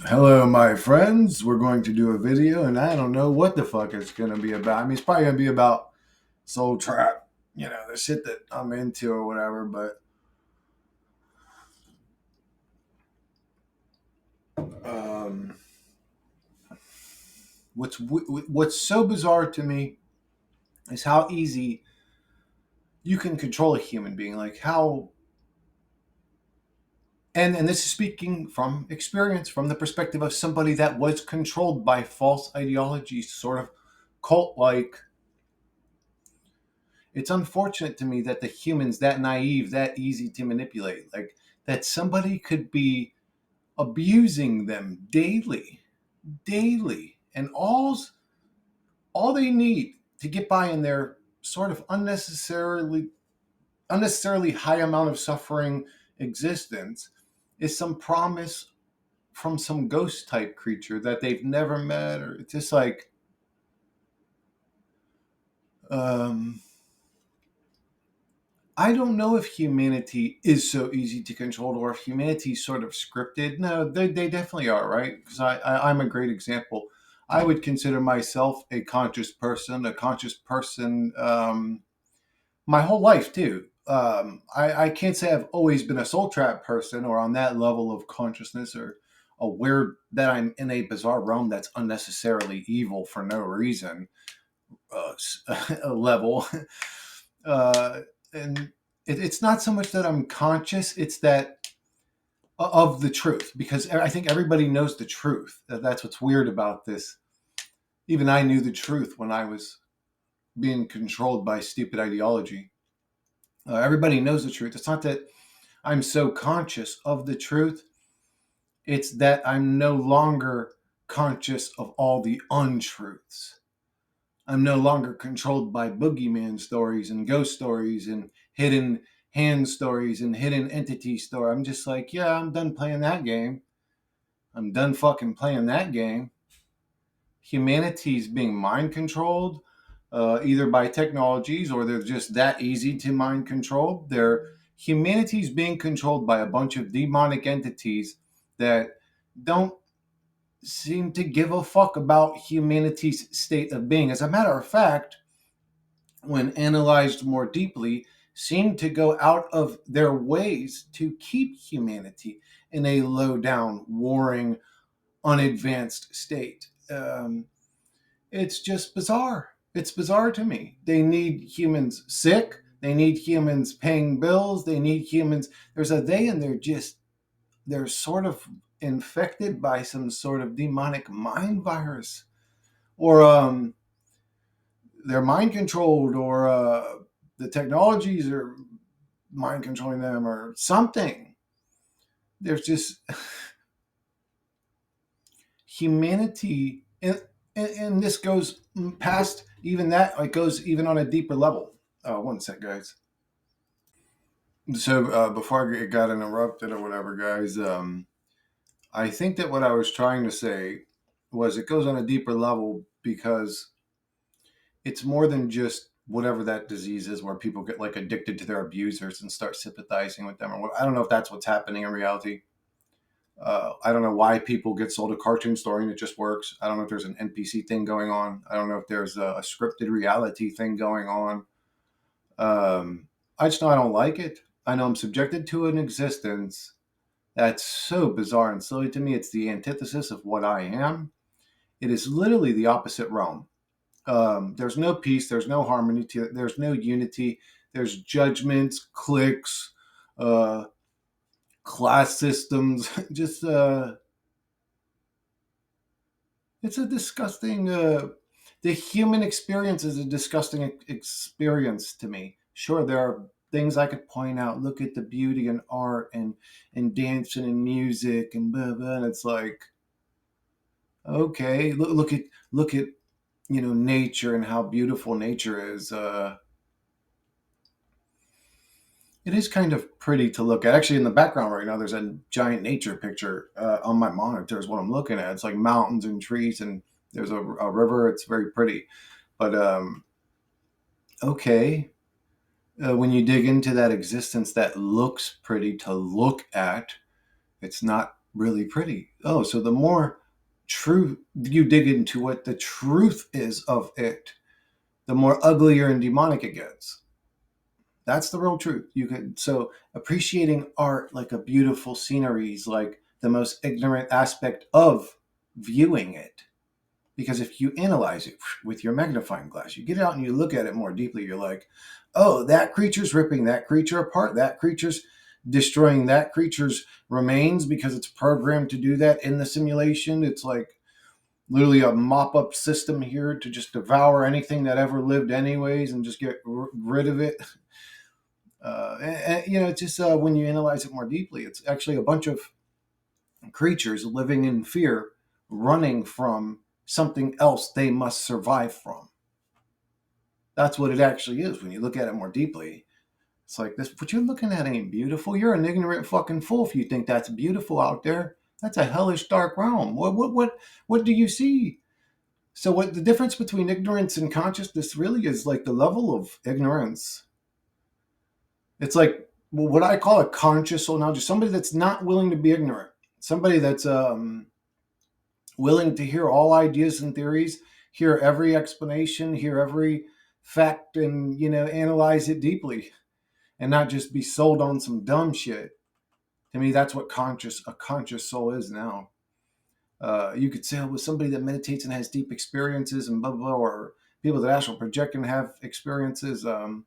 Hello, my friends. We're going to do a video, and I don't know what the fuck it's going to be about. I mean, it's probably going to be about Soul Trap, the shit that I'm into or whatever. But um, what's so bizarre to me is how easy you can control a human being. Like how, and this is speaking from experience, from the perspective of somebody that was controlled by false ideologies, sort of cult-like. It's unfortunate to me that the humans that naive, that easy to manipulate, like that somebody could be abusing them daily, and all they need to get by in their sort of unnecessarily high amount of suffering existence is some promise from some ghost type creature that they've never met, or it's just like um I don't know if humanity is so easy to control or if humanity's sort of scripted. No, they definitely are, right? Because I'm a great example. I would consider myself a conscious person my whole life, too. I can't say I've always been a soul trap person or on that level of consciousness or aware that I'm in a bizarre realm that's unnecessarily evil for no reason level. Uh, and it's not so much that I'm conscious; it's that of the truth, because I think everybody knows the truth. That's what's weird about this. Even I knew the truth when I was being controlled by stupid ideology. Everybody knows the truth. It's not that I'm so conscious of the truth; it's that I'm no longer conscious of all the untruths. I'm no longer controlled by boogeyman stories and ghost stories and hidden hand stories and hidden entity story. I'm just like, yeah, I'm done playing that game. I'm done fucking playing that game. Humanity's being mind controlled, either by technologies or they're just that easy to mind control. Humanity's being controlled by a bunch of demonic entities that don't seem to give a fuck about humanity's state of being. As a matter of fact, when analyzed more deeply, seem to go out of their ways to keep humanity in a low down, warring, unadvanced state. It's just bizarre. It's bizarre to me. They need humans sick. They need humans paying bills. They need humans. There's a they, and they're sort of infected by some sort of demonic mind virus, or they're mind controlled, or the technologies are mind controlling them, or something. There's just humanity, and this goes past even that. It goes even on a deeper level. One sec, guys. So before I got interrupted or whatever, guys, I think that what I was trying to say was it goes on a deeper level because it's more than just whatever that disease is where people get like addicted to their abusers and start sympathizing with them, or what. I don't know if that's what's happening in reality. I don't know why people get sold a cartoon story and it just works. I don't know if there's an NPC thing going on. I don't know if there's a scripted reality thing going on. I just know I don't like it. I know I'm subjected to an existence that's so bizarre and silly to me. It's the antithesis of what I am. It is literally the opposite realm. There's no peace. There's no harmony. There's no unity. There's judgments, cliques, uh, class systems. Just it's a disgusting. The human experience is a disgusting experience to me. Sure, there are things I could point out. Look at the beauty in art and dancing and music and blah blah. And it's like, okay, look at nature and how beautiful nature is. It is kind of pretty to look at. Actually, in the background right now, there's a giant nature picture on my monitor. Is what I'm looking at. It's like mountains and trees, and there's a river. It's very pretty. But okay, when you dig into that existence that looks pretty to look at, it's not really pretty. Oh, so the more truth you dig into what the truth is of it, the more uglier and demonic it gets. That's the real truth. You can so appreciating art like a beautiful scenery is like the most ignorant aspect of viewing it. Because if you analyze it with your magnifying glass, you get it out and you look at it more deeply, you're like, oh, that creature's ripping that creature apart. That creature's destroying that creature's remains because it's programmed to do that in the simulation. It's like literally a mop up system here to just devour anything that ever lived, anyways, and just get rid of it. It's just when you analyze it more deeply, it's actually a bunch of creatures living in fear, running from something else they must survive from. That's what it actually is when you look at it more deeply. It's like this, what you're looking at ain't beautiful. You're an ignorant fucking fool if you think that's beautiful out there. That's a hellish dark realm. What do you see? So what the difference between ignorance and consciousness really is like the level of ignorance. It's like what I call a conscious soul now, just somebody that's not willing to be ignorant. Somebody that's willing to hear all ideas and theories, hear every explanation, hear every fact, and analyze it deeply, and not just be sold on some dumb shit. To me, that's what a conscious soul is now. You could say, oh, with somebody that meditates and has deep experiences and blah blah, blah, or people that astral project and have experiences. Uh,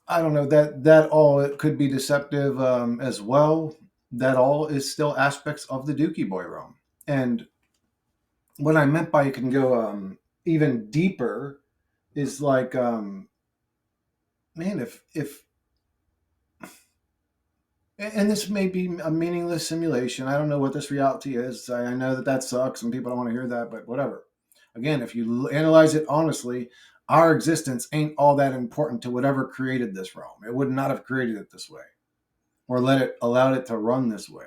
I don't know that all it could be deceptive as well. That all is still aspects of the Dookie Boy realm. And what I meant by it can go even deeper is like, man, if and this may be a meaningless simulation. I don't know what this reality is. I know that sucks and people don't want to hear that, but whatever. Again, if you analyze it honestly, our existence ain't all that important to whatever created this realm. It would not have created it this way or allowed it to run this way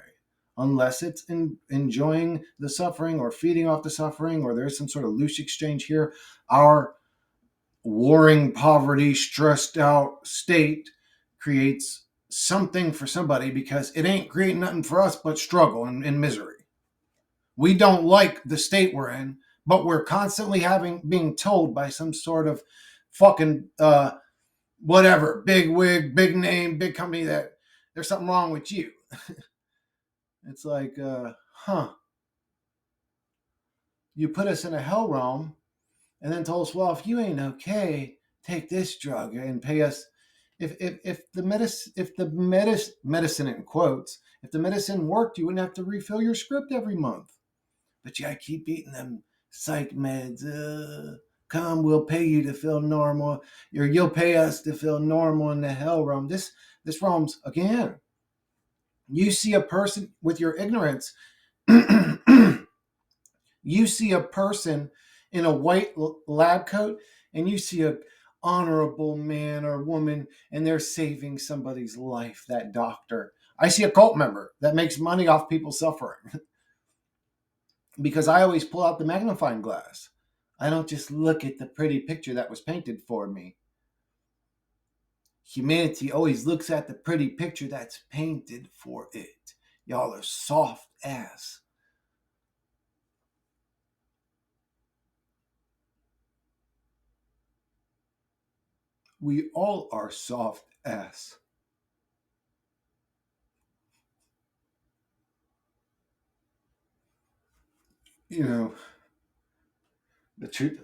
unless it's enjoying the suffering or feeding off the suffering or there's some sort of loose exchange here. Our warring, poverty, stressed out state creates something for somebody because it ain't creating nothing for us but struggle and misery. We don't like the state we're in, but we're constantly being told by some sort of fucking whatever, big wig, big name, big company that there's something wrong with you. It's like, you put us in a hell realm and then told us, well, if you ain't okay, take this drug and pay us. If the medicine in quotes, if the medicine worked, you wouldn't have to refill your script every month. But you gotta keep eating them psych meds. Come, we'll pay you to feel normal, or you'll pay us to feel normal in the hell realm. This realm's again. You see a person with your ignorance. You see a person in a white lab coat and you see a honorable man or woman and they're saving somebody's life, that doctor. I see a cult member that makes money off people suffering because I always pull out the magnifying glass. I don't just look at the pretty picture that was painted for me. Humanity always looks at the pretty picture that's painted for it. Y'all are soft ass. We all are soft ass. You know, the truth,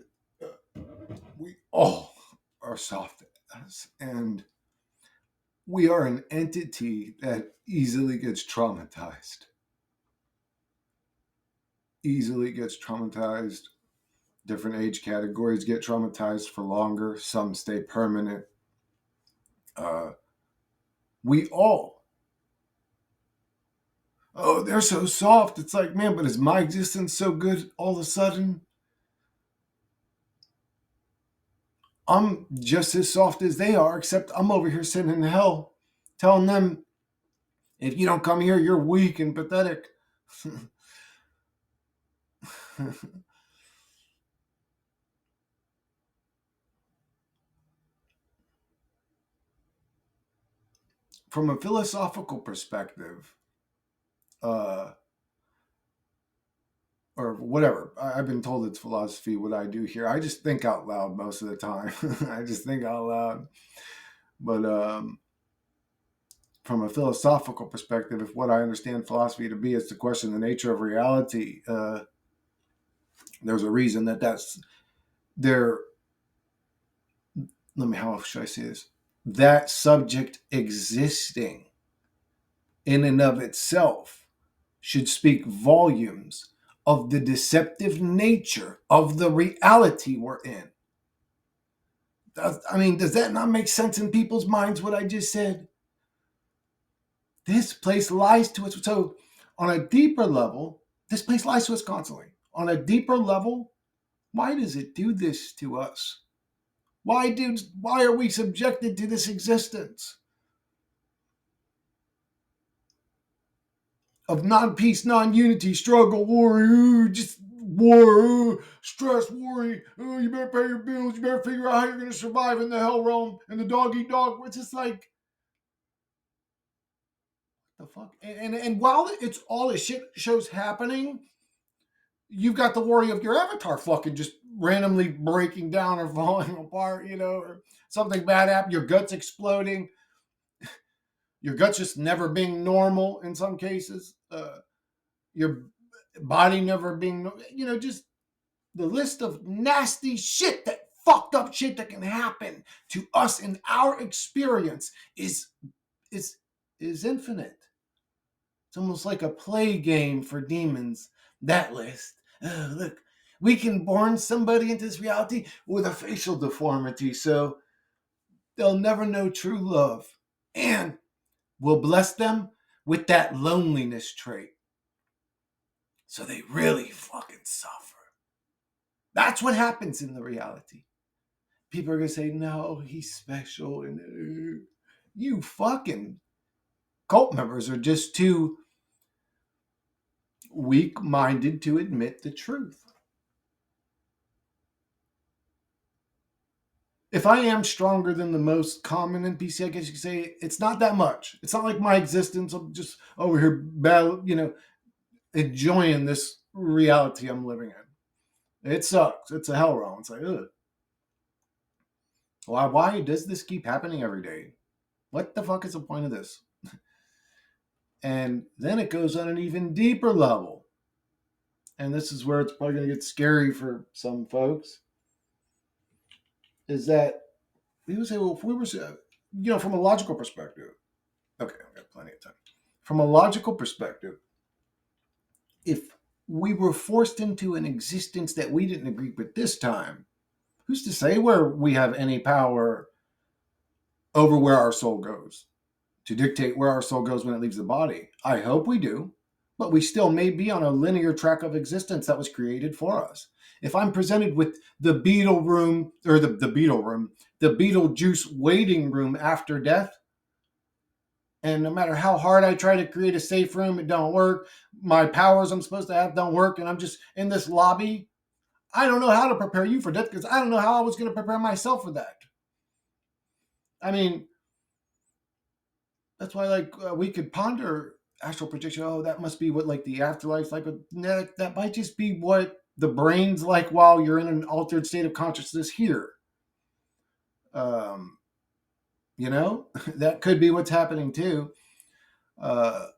we all are soft ass, and we are an entity that easily gets traumatized. Easily gets traumatized. Different age categories get traumatized for longer. Some stay permanent. Uh, we all. Oh, they're so soft. It's like, man, but is my existence so good all of a sudden? I'm just as soft as they are, except I'm over here sitting in hell telling them, if you don't come here, you're weak and pathetic. from a philosophical perspective, uh, or whatever, I've been told it's philosophy what I do here. I just think out loud most of the time. I just think out loud. But from a philosophical perspective, if what I understand philosophy to be is to question the nature of reality, there's a reason that's there. Let me, how should I say this? That subject existing in and of itself should speak volumes of the deceptive nature of the reality we're in. I mean, does that not make sense in people's minds, what I just said? This place lies to us. So, on a deeper level, this place lies to us constantly. On a deeper level, why does it do this to us? Why are we subjected to this existence of non-peace, non-unity, struggle, worry, just war, stress, worry. You better pay your bills. You better figure out how you're going to survive in the hell realm and the dog eat dog. It's just like, the fuck. And while it's all this shit shows happening, you've got the worry of your avatar fucking just randomly breaking down or falling apart, or something bad happen, your guts exploding, your guts just never being normal in some cases, your body never being, just the list of nasty shit, that fucked up shit that can happen to us in our experience is is infinite. It's almost like a play game for demons, that list. Oh, look, we can born somebody into this reality with a facial deformity, so they'll never know true love. And we'll bless them with that loneliness trait, so they really fucking suffer. That's what happens in the reality. People are going to say, no, he's special. And you fucking cult members are just too weak-minded to admit the truth. If I am stronger than the most common NPC, I guess you could say, it's not that much. It's not like my existence. I'm just over here, enjoying this reality I'm living in. It sucks. It's a hell realm. It's like, ugh. Why does this keep happening every day? What the fuck is the point of this? And then it goes on an even deeper level. And this is where it's probably going to get scary for some folks, is that we would say, well, if we were, from a logical perspective, okay, I've got plenty of time. From a logical perspective, if we were forced into an existence that we didn't agree with this time, who's to say where we have any power over where our soul goes, to dictate where our soul goes when it leaves the body? I hope we do, but we still may be on a linear track of existence that was created for us. If I'm presented with the beetle room, or the beetle room, the Beetlejuice waiting room after death, and no matter how hard I try to create a safe room, it don't work. My powers I'm supposed to have don't work, and I'm just in this lobby. I don't know how to prepare you for death, because I don't know how I was going to prepare myself for that. I mean, that's why, like, we could ponder astral projection. Oh, that must be what, like, the afterlife like. But that might just be what the brain's like while you're in an altered state of consciousness here. Um, that could be what's happening too. Uh,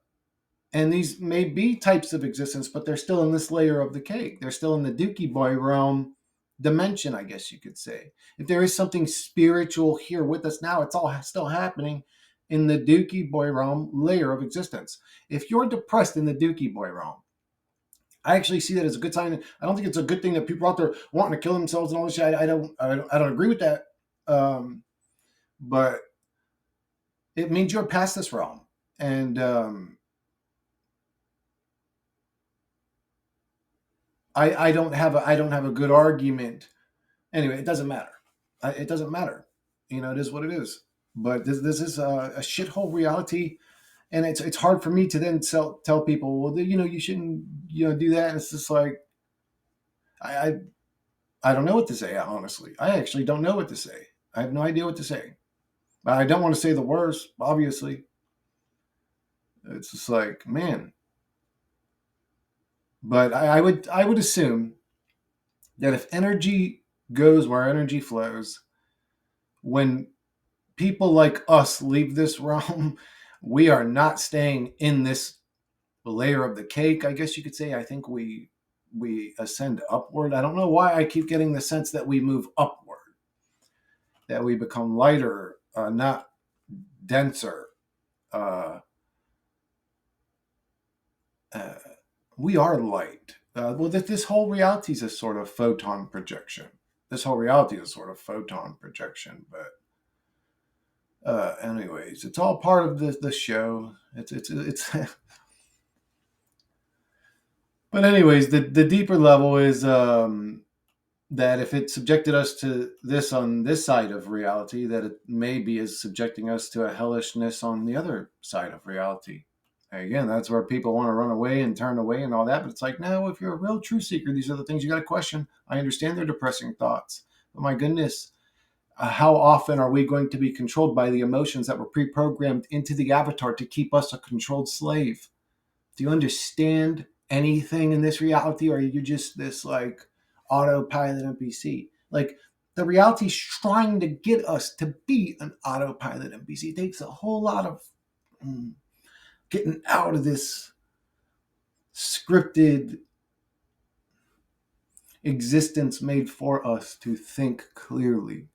and these may be types of existence, but they're still in this layer of the cake. They're still in the Dookie Boy realm dimension, I guess you could say. If there is something spiritual here with us now, it's all still happening in the Dookie Boy realm layer of existence. If you're depressed in the Dookie Boy realm, I actually see that as a good sign. I don't think it's a good thing that people out there wanting to kill themselves and all this shit. I don't agree with that. But it means you're past this realm. And I don't have a good argument. Anyway, it doesn't matter. It doesn't matter. It is what it is. But this is a shithole reality, and it's hard for me to then tell people, well, you shouldn't do that. And it's just like, I, I I don't know what to say. Honestly, I actually don't know what to say. I have no idea what to say. I don't want to say the worst, obviously. It's just like, man. But I would assume that if energy goes where energy flows, when people like us leave this realm, we are not staying in this layer of the cake, I guess you could say. I think we ascend upward. I don't know why I keep getting the sense that we move upward, that we become lighter, not denser. Uh, uh, we are light. Well, this whole reality is a sort of photon projection. This whole reality is a sort of photon projection, but anyways, it's all part of the show. It's but anyways, the deeper level is that if it subjected us to this on this side of reality, that it maybe is subjecting us to a hellishness on the other side of reality. Again, that's where people want to run away and turn away and all that. But it's like, no, if you're a real truth seeker, these are the things you got to question. I understand they're depressing thoughts, but my goodness, how often are we going to be controlled by the emotions that were pre-programmed into the avatar to keep us a controlled slave? Do you understand anything in this reality, or are you just this like autopilot NPC? Like, the reality's trying to get us to be an autopilot NPC. It takes a whole lot of getting out of this scripted existence made for us to think clearly.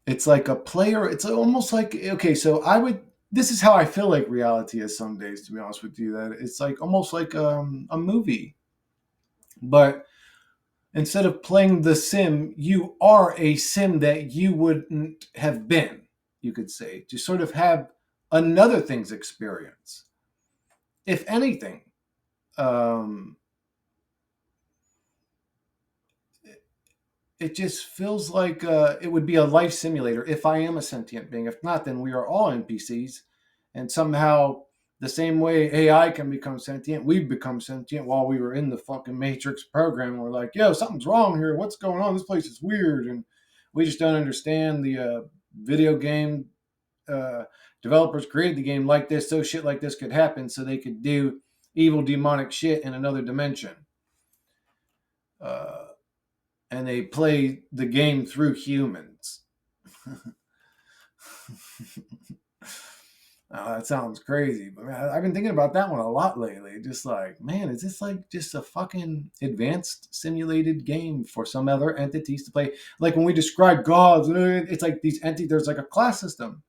It's like a player. It's almost like, okay, so this is how I feel like reality is some days, to be honest with you, that it's like almost like a movie, but instead of playing the sim, you are a sim that you wouldn't have been, you could say, to sort of have another thing's experience. If anything, um, it just feels like it would be a life simulator if I am a sentient being. If not, then we are all NPCs. And somehow, the same way AI can become sentient, we've become sentient while we were in the fucking Matrix program. And we're like, yo, something's wrong here. What's going on? This place is weird. And we just don't understand the video game uh, developers created the game like this so shit like this could happen so they could do evil demonic shit in another dimension. Uh, and they play the game through humans. That sounds crazy, but man, I've been thinking about that one a lot lately. Just like, man, is this like just a fucking advanced simulated game for some other entities to play? Like when we describe gods, it's like these entities, there's like a class system.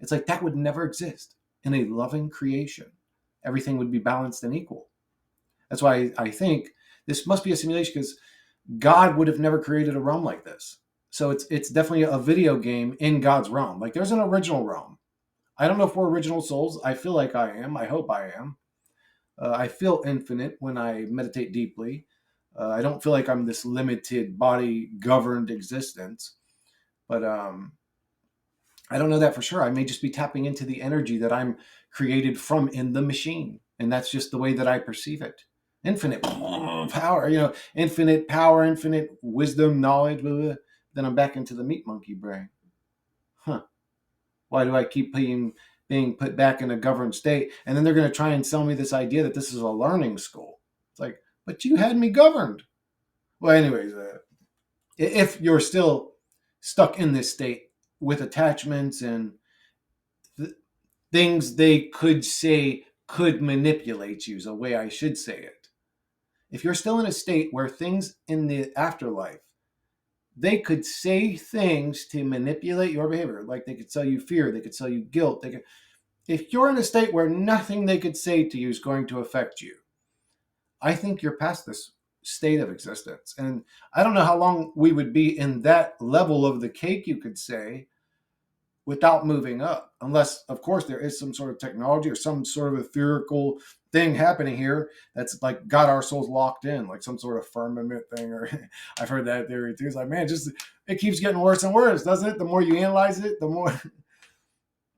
It's like that would never exist in a loving creation. Everything would be balanced and equal. That's why I think this must be a simulation, because God would have never created a realm like this. So it's definitely a video game in God's realm. Like there's an original realm. I don't know if we're original souls. I feel like I am. I hope I am. I feel infinite when I meditate deeply. I don't feel like I'm this limited body governed existence. But I don't know that for sure. I may just be tapping into the energy that I'm created from in the machine. And that's just the way that I perceive it. Infinite power, infinite power, infinite wisdom, knowledge. Blah, blah. Then I'm back into the meat monkey brain. Huh. Why do I keep being put back in a governed state? And then they're going to try and sell me this idea that this is a learning school. It's like, but you had me governed. Well, anyways, if you're still stuck in this state with attachments and th- things they could say could manipulate you, is a way I should say it. If you're still in a state where things in the afterlife, they could say things to manipulate your behavior, like they could sell you fear, they could sell you guilt. If you're in a state where nothing they could say to you is going to affect you, I think you're past this state of existence. And I don't know how long we would be in that level of the cake, you could say, without moving up, unless of course there is some sort of technology or some sort of etherical thing happening here that's like got our souls locked in, like some sort of firmament thing. Or I've heard that theory too. It's like, man, just it keeps getting worse and worse, doesn't it? The more you analyze it, the more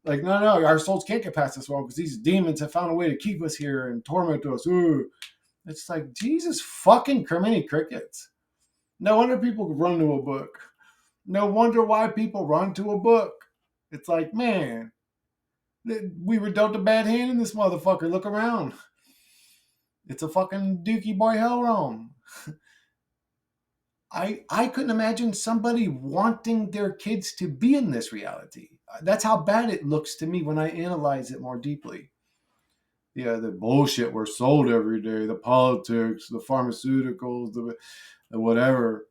like, no, our souls can't get past this one because these demons have found a way to keep us here and torment us. Ooh. It's like, Jesus fucking criminy crickets. No wonder people run to a book. No wonder why people run to a book. It's like, man, We were dealt a bad hand in this motherfucker. Look around. It's a fucking Dookie Boy hell realm. I couldn't imagine somebody wanting their kids to be in this reality. That's how bad it looks to me when I analyze it more deeply. Yeah, the bullshit we're sold every day, the politics, the pharmaceuticals, the whatever.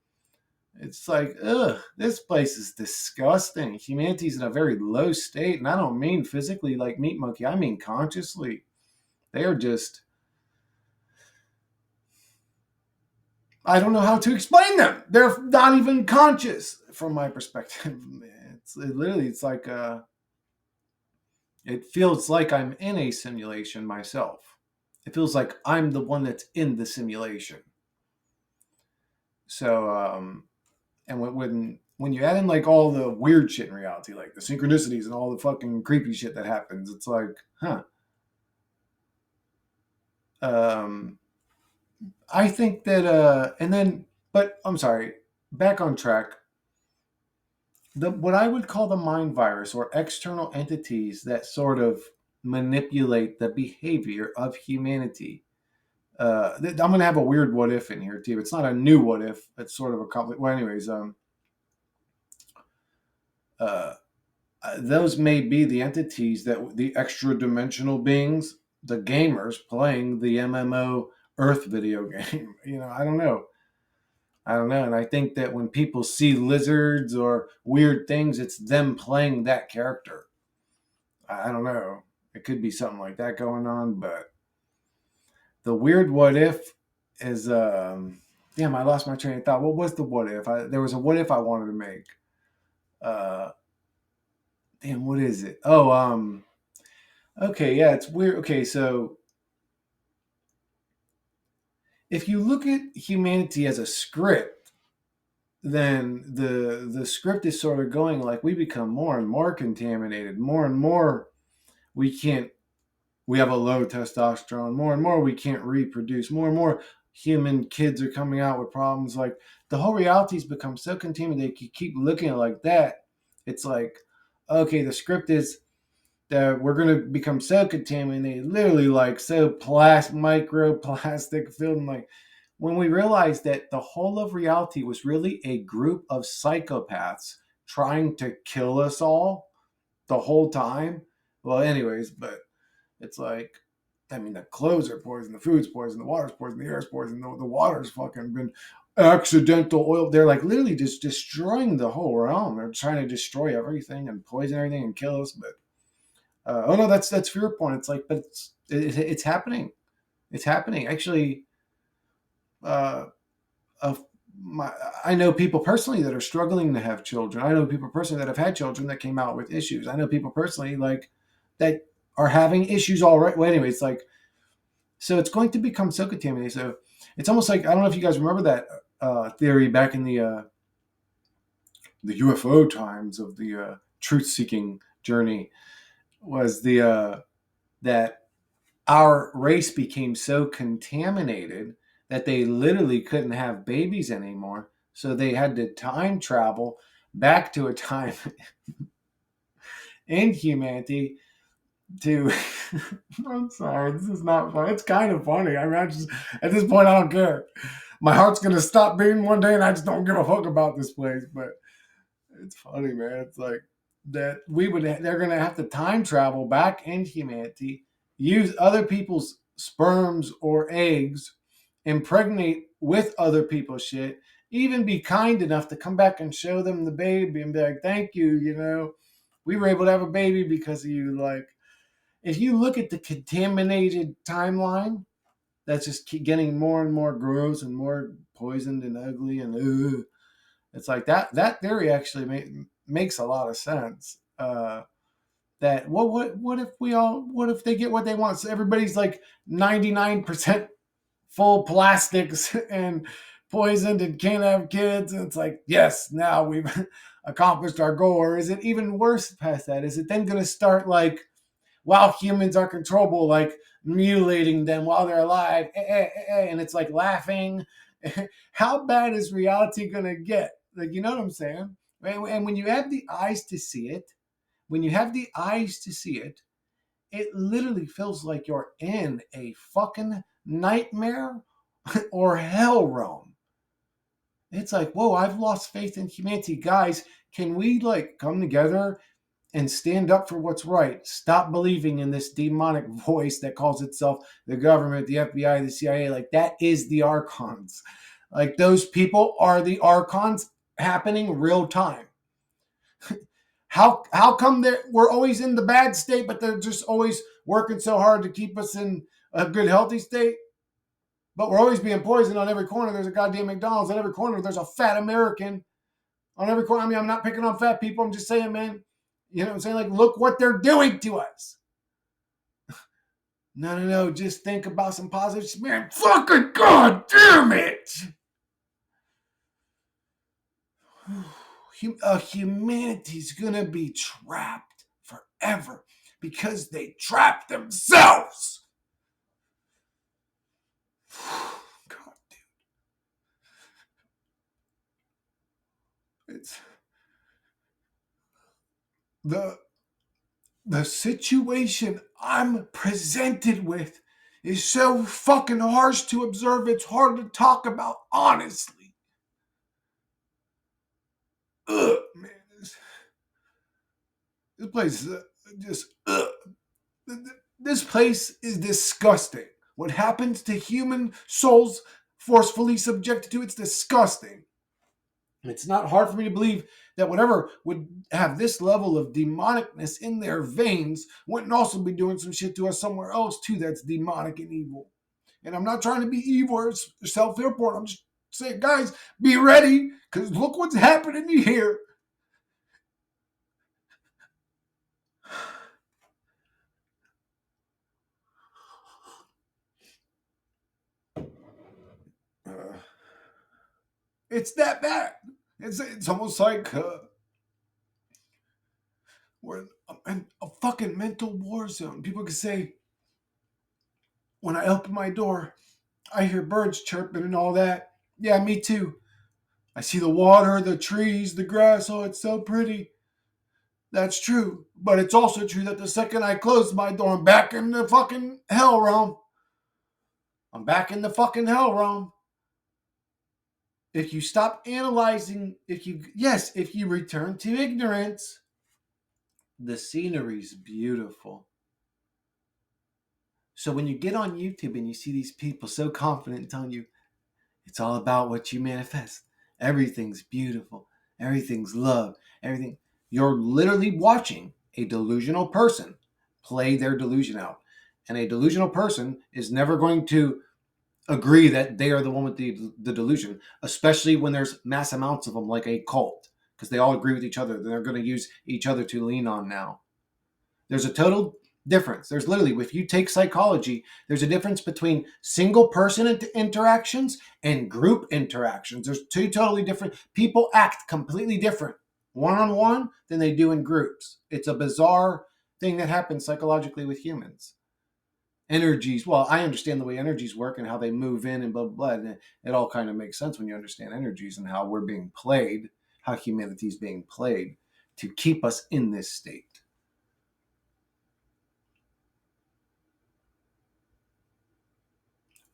It's like, ugh, this place is disgusting. Humanity's in a very low state, and I don't mean physically like Meat Monkey. I mean consciously. They are just, I don't know how to explain them. They're not even conscious from my perspective. It's like it feels like I'm in a simulation myself. It feels like I'm the one that's in the simulation. So, and when you add in like all the weird shit in reality, like the synchronicities and all the fucking creepy shit that happens, it's like, huh. Um, I think that, but I'm sorry, back on track. The what I would call the mind virus or external entities that sort of manipulate the behavior of humanity. I'm going to have a weird what if in here too. It's not a new what if. It's sort of a complex. Well, anyways, uh, those may be the entities that the extra dimensional beings, the gamers playing the MMO Earth video game. I don't know. I don't know. And I think that when people see lizards or weird things, it's them playing that character. I don't know. It could be something like that going on, but the weird what if is damn, I lost my train of thought. What was the what if? There was a what if I wanted to make. Uh damn, what is it? Oh, okay, yeah, it's weird. Okay, so if you look at humanity as a script, then the script is sort of going like we become more and more contaminated, more and more we can't we have a low testosterone, more and more we can't reproduce, more and more human kids are coming out with problems. Like the whole reality's become so contaminated. You keep looking at it like that, it's like, okay, the script is that we're going to become so contaminated, literally like so microplastic filled, and like when we realized that the whole of reality was really a group of psychopaths trying to kill us all the whole time. Well, anyways, but it's like, I mean, the clothes are poison, the food's poison, the water's poison, the air's poison, the water's fucking been accidental oil. They're like literally just destroying the whole realm. They're trying to destroy everything and poison everything and kill us. But oh no, that's fear porn. It's like, but it's happening. It's happening. Actually, uh, of my, I know people personally that are struggling to have children. I know people personally that have had children that came out with issues. I know people personally like that are having issues already. Well, anyway, it's like, so it's going to become so contaminated. So it's almost like, I don't know if you guys remember that theory back in the UFO times of the truth-seeking journey, was the that our race became so contaminated that they literally couldn't have babies anymore. So they had to time travel back to a time in humanity to. I'm sorry, this is not funny. It's kind of funny. I mean, at this point, I don't care. My heart's gonna stop beating one day, and I just don't give a fuck about this place. But it's funny, man. It's like that they're gonna have to time travel back in humanity, use other people's sperms or eggs, impregnate with other people's shit, even be kind enough to come back and show them the baby and be like, thank you, we were able to have a baby because of you. Like, if you look at the contaminated timeline, that's just keep getting more and more gross and more poisoned and ugly and it's like that theory actually makes a lot of sense. That what if what if they get what they want? So everybody's like 99% full plastics and poisoned and can't have kids, and it's like, yes, now we've accomplished our goal. Or is it even worse past that? Is it then going to start like, while humans are controllable, like mutilating them while they're alive, and it's like laughing? How bad is reality gonna get? Like, you know what I'm saying? And when you have the eyes to see it, when you have the eyes to see it, it literally feels like you're in a fucking nightmare or hell realm. It's like, whoa, I've lost faith in humanity. Guys, can we like come together and stand up for what's right? Stop believing in this demonic voice that calls itself the government, the FBI, the CIA. Like, that is the archons. Like, those people are the archons happening real time. How come that we're always in the bad state, but they're just always working so hard to keep us in a good, healthy state? But we're always being poisoned on every corner. There's a goddamn McDonald's on every corner. There's a fat American on every corner. I mean, I'm not picking on fat people. I'm just saying, man, you know what I'm saying? Like, look what they're doing to us. No. Just think about some positive. Man, fucking goddamn it. Humanity's going to be trapped forever because they trapped themselves. God, dude. It's the situation I'm presented with is so fucking harsh to observe. It's hard to talk about honestly. Ugh, man, this place is just ugh. This place is disgusting. What happens to human souls forcefully subjected to it's disgusting. It's not hard for me to believe that whatever would have this level of demonicness in their veins wouldn't also be doing some shit to us somewhere else too that's demonic and evil. And I'm not trying to be evil or self-important. I'm just saying, guys, be ready, because look what's happening here. It's that bad. It's almost like we're in a fucking mental war zone. People can say, when I open my door, I hear birds chirping and all that. Yeah, me too. I see the water, the trees, the grass. Oh, it's so pretty. That's true. But it's also true that the second I close my door, I'm back in the fucking hell realm. I'm back in the fucking hell realm. If you stop analyzing, if you return to ignorance, the scenery's beautiful. So when you get on YouTube and you see these people so confident telling you it's all about what you manifest, everything's beautiful, everything's love, everything, you're literally watching a delusional person play their delusion out. And a delusional person is never going to agree that they are the one with the delusion, especially when there's mass amounts of them, like a cult, because they all agree with each other. They're going to use each other to lean on now. There's a total difference. There's literally, if you take psychology, there's a difference between single person interactions and group interactions. There's two totally different, people act completely different one-on-one than they do in groups. It's a bizarre thing that happens psychologically with humans. Energies, well, I understand the way energies work and how they move in and blah, blah, blah. And it all kind of makes sense when you understand energies and how we're being played, how humanity is being played to keep us in this state.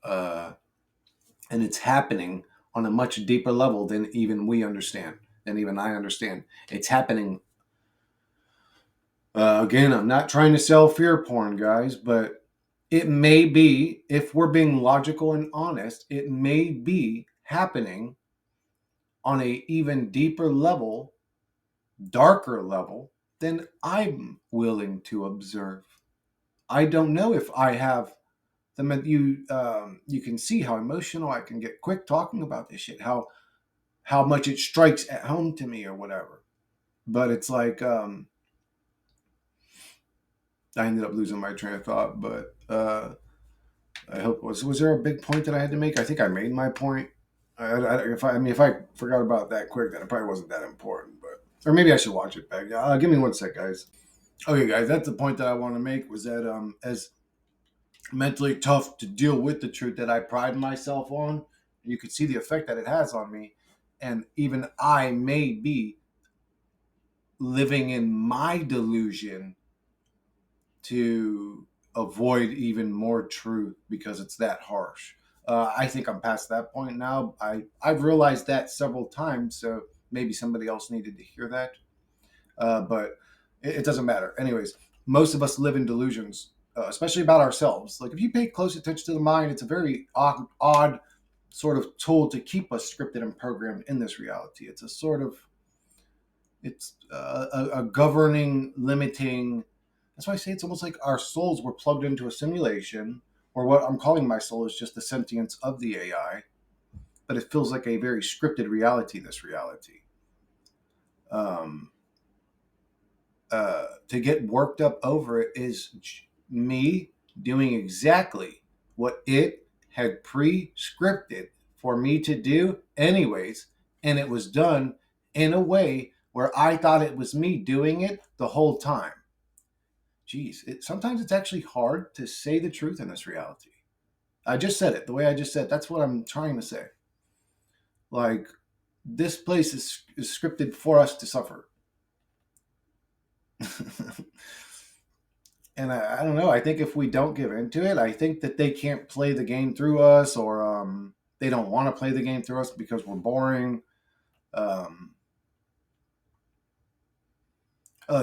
And it's happening on a much deeper level than even we understand, than even I understand. It's happening. Again, I'm not trying to sell fear porn, guys, but it may be, if we're being logical and honest, it may be happening on a even deeper level, darker level than I'm willing to observe. I don't know if I have you can see how emotional I can get quick talking about this shit, how much it strikes at home to me or whatever. But it's like I ended up losing my train of thought. But I hope was there a big point that I had to make? I think I made my point. If I forgot about that quick, then it probably wasn't that important. But or maybe I should watch it back. Give me one sec, guys. Okay, guys, that's the point that I want to make. Was that as mentally tough to deal with the truth that I pride myself on, you could see the effect that it has on me, and even I may be living in my delusion to avoid even more truth because it's that harsh. I think I'm past that point now. I've realized that several times, so maybe somebody else needed to hear that. But it doesn't matter. Anyways, most of us live in delusions, especially about ourselves. Like if you pay close attention to the mind, it's a very odd sort of tool to keep us scripted and programmed in this reality. It's a sort of it's a governing, limiting. That's why I say it's almost like our souls were plugged into a simulation, or what I'm calling my soul is just the sentience of the AI, but it feels like a very scripted reality. This reality. Um, to get worked up over it is me doing exactly what it had pre-scripted for me to do anyways, and it was done in a way where I thought it was me doing it the whole time. Geez, sometimes it's actually hard to say the truth in this reality. I just said it the way I just said. That's what I'm trying to say. Like, this place is scripted for us to suffer. And I don't know. I think if we don't give into it, I think that they can't play the game through us, or they don't want to play the game through us because we're boring. Um,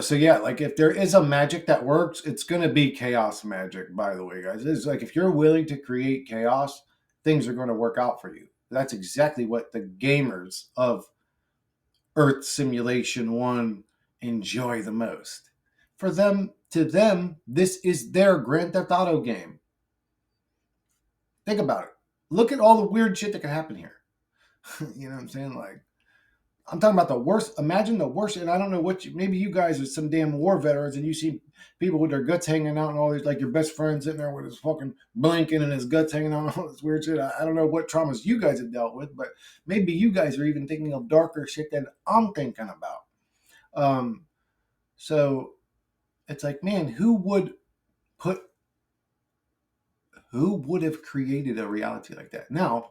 so yeah, like if there is a magic that works, it's gonna be chaos magic. By the way, guys, it's like if you're willing to create chaos, things are going to work out for you. That's exactly what the gamers of Earth Simulation One enjoy the most. For them, to them, this is their Grand Theft Auto game. Think about it. Look at all the weird shit that can happen here. You know what I'm saying? Like, I'm talking about the worst. Imagine the worst. And I don't know what maybe you guys are some damn war veterans and you see people with their guts hanging out and all these, like your best friend sitting there with his fucking blinking and his guts hanging out and all this weird shit. I don't know what traumas you guys have dealt with, but maybe you guys are even thinking of darker shit than I'm thinking about. Um, so it's like, man, put, who would have created a reality like that? Now,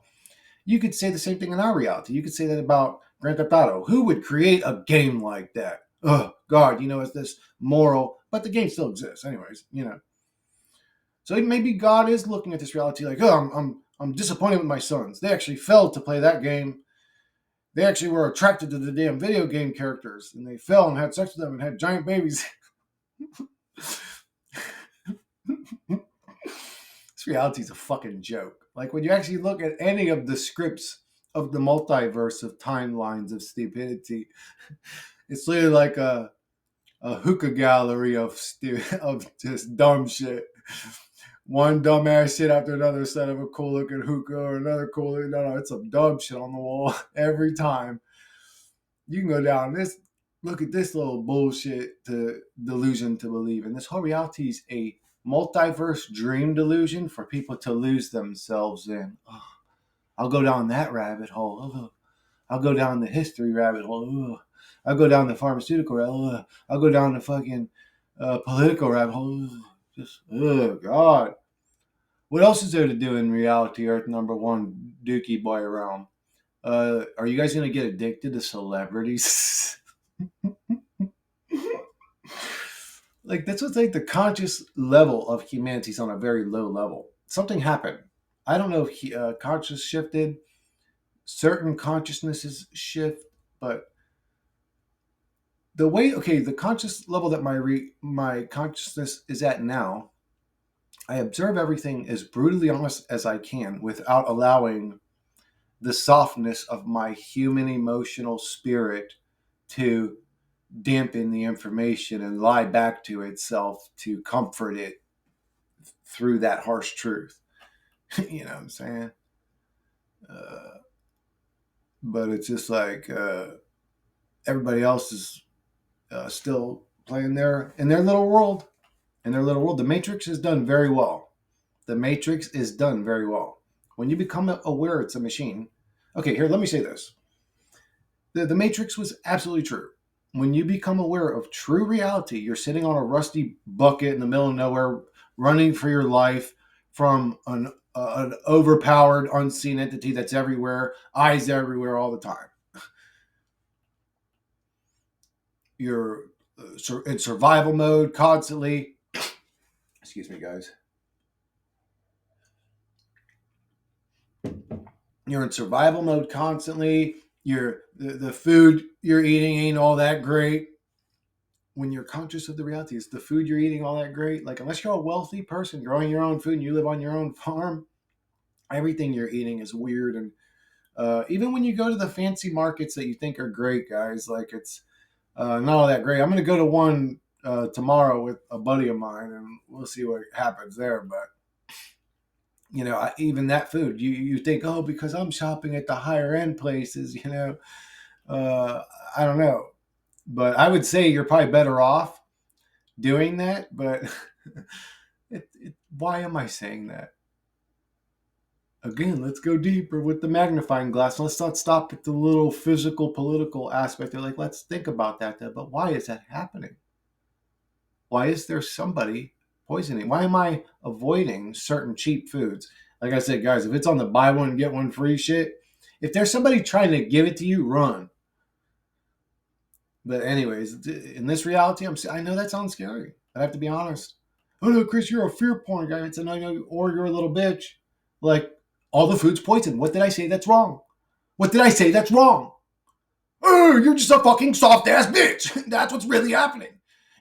you could say the same thing in our reality. You could say that about Grand Theft Auto. Who would create a game like that? Oh God, it's this moral, but the game still exists, anyways. So maybe God is looking at this reality like, oh, I'm disappointed with my sons. They actually failed to play that game. They actually were attracted to the damn video game characters, and they fell and had sex with them and had giant babies. This reality is a fucking joke. Like when you actually look at any of the scripts of the multiverse of timelines of stupidity, it's literally like a hookah gallery of just dumb shit. One dumbass shit after another set of a cool looking hookah or another cool looking, no, it's some dumb shit on the wall every time. You can go down this, look at this little bullshit to delusion to believe. And this whole reality is a multiverse dream delusion for people to lose themselves in. Oh, I'll go down that rabbit hole. Oh, I'll go down the history rabbit hole. Oh, I'll go down the pharmaceutical rabbit hole. I'll go down the fucking political rabbit hole. Just, oh, God. What else is there to do in reality Earth number one, Dookie Boy realm? Are you guys going to get addicted to celebrities? Like that's what's like the conscious level of humanity is on a very low level. Something happened. I don't know if conscious shifted, certain consciousnesses shift, but the conscious level that my consciousness is at now, I observe everything as brutally honest as I can without allowing the softness of my human emotional spirit to dampen the information and lie back to itself to comfort it through that harsh truth. You know what I'm saying? Uh, but it's just like everybody else is still playing in their little world. In their little world, the Matrix is done very well. The Matrix is done very well. When you become aware it's a machine. Okay, here, let me say this. The Matrix was absolutely true. When you become aware of true reality, you're sitting on a rusty bucket in the middle of nowhere, running for your life from an overpowered, unseen entity that's everywhere, eyes everywhere all the time. You're in survival mode constantly. Excuse me, guys. You're in survival mode constantly. The food you're eating ain't all that great. When you're conscious of the reality, is the food you're eating all that great? Like, unless you're a wealthy person growing your own food and you live on your own farm, everything you're eating is weird. And even when you go to the fancy markets that you think are great, guys, like it's not all that great. I'm going to go to one tomorrow with a buddy of mine, and we'll see what happens there. But even that food, you think, oh, because I'm shopping at the higher end places, uh, I don't know, but I would say you're probably better off doing that. But why am I saying that? Again, let's go deeper with the magnifying glass. Let's not stop at the little physical, political aspect. They're like, let's think about that. But why is that happening? Why is there somebody poisoning? Why am I avoiding certain cheap foods? Like I said, guys, if it's on the buy one, get one free shit, if there's somebody trying to give it to you, run. But anyways, in this reality, I know that sounds scary. I have to be honest. Oh no, Chris, you're a fear porn guy. It's a no, or you're a little bitch. Like, all the food's poison. What did I say that's wrong? What did I say that's wrong? Oh, you're just a fucking soft ass bitch. That's what's really happening.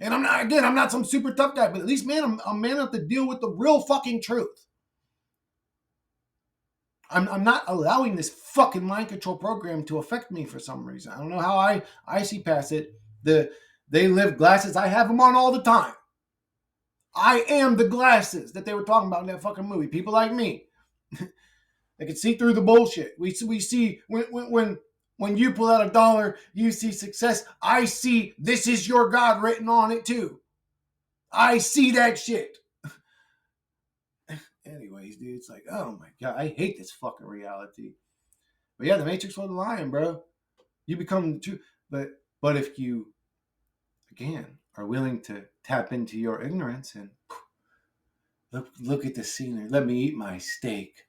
And I'm not some super tough guy, but at least, man, I'm man enough to deal with the real fucking truth. I'm not allowing this fucking mind control program to affect me for some reason. I don't know how I see past it. They live glasses. I have them on all the time. I am the glasses that they were talking about in that fucking movie. People like me, they can see through the bullshit. We see when you pull out $1, you see success. I see this is your God written on it too. I see that shit. Anyways, dude, it's like, oh my God, I hate this fucking reality. But yeah, the Matrix wasn't lying, bro. You become the truth. But if you, again, are willing to tap into your ignorance and look at the scenery, let me eat my steak.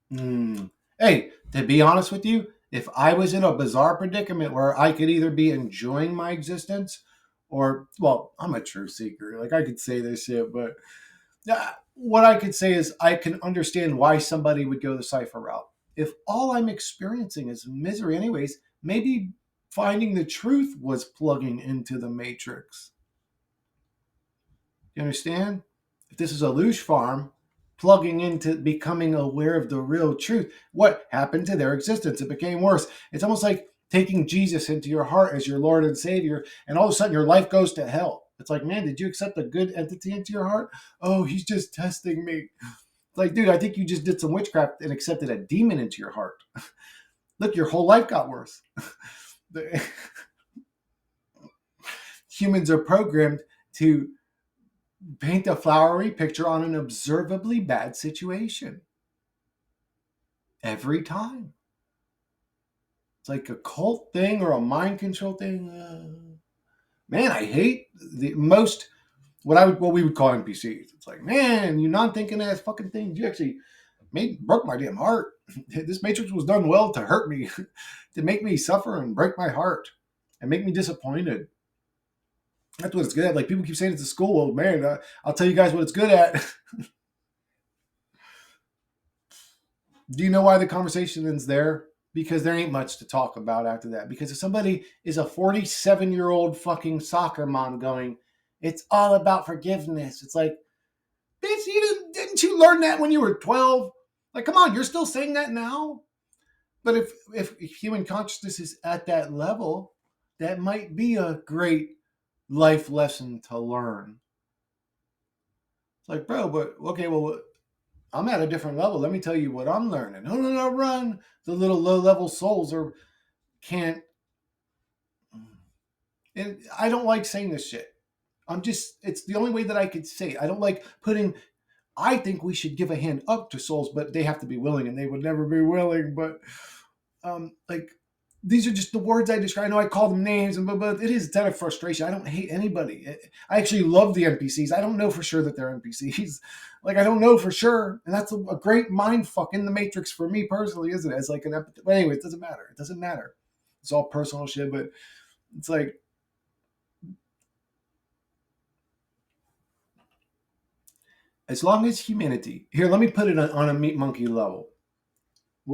Hey, to be honest with you, if I was in a bizarre predicament where I could either be enjoying my existence or, well, I'm a truth seeker. Like, I could say this shit, but what I could say is I can understand why somebody would go the cipher route. If all I'm experiencing is misery, anyways, maybe finding the truth was plugging into the matrix. You understand? If this is a loosh farm, plugging into becoming aware of the real truth, what happened to their existence? It became worse. It's almost like taking Jesus into your heart as your Lord and Savior, and all of a sudden your life goes to hell. It's like, man, did you accept a good entity into your heart? Oh, he's just testing me. It's like, dude, I think you just did some witchcraft and accepted a demon into your heart. Look, your whole life got worse. Humans are programmed to paint a flowery picture on an observably bad situation. Every time. It's like a cult thing or a mind control thing. Man, I hate the most what we would call NPCs. It's like, man, you non-thinking ass fucking things. You actually broke my damn heart. This matrix was done well to hurt me, to make me suffer and break my heart and make me disappointed. That's what it's good at. Like, people keep saying it's a school. Well, man, I'll tell you guys what it's good at. Do you know why the conversation ends there? Because there ain't much to talk about after that. Because if somebody is a 47-year-old fucking soccer mom going, it's all about forgiveness. It's like, bitch, didn't you learn that when you were 12? Like, come on, you're still saying that now? But if human consciousness is at that level, that might be a great life lesson to learn. It's like, bro, but okay, well, I'm at a different level. Let me tell you what I'm learning. No, run. The little low-level souls can't. And I don't like saying this shit. It's the only way that I could say it. I don't like I think we should give a hand up to souls, but they have to be willing, and they would never be willing. But like, these are just the words I describe. I know I call them names, but it is a ton of frustration. I don't hate anybody. I actually love the NPCs. I don't know for sure that they're NPCs. Like, I don't know for sure, and that's a great mind fuck in the Matrix for me personally, isn't it? It's like an empathy. But anyway, it doesn't matter. It doesn't matter. It's all personal shit, but it's like, As long as humanity, here, let me put it on a meat monkey level.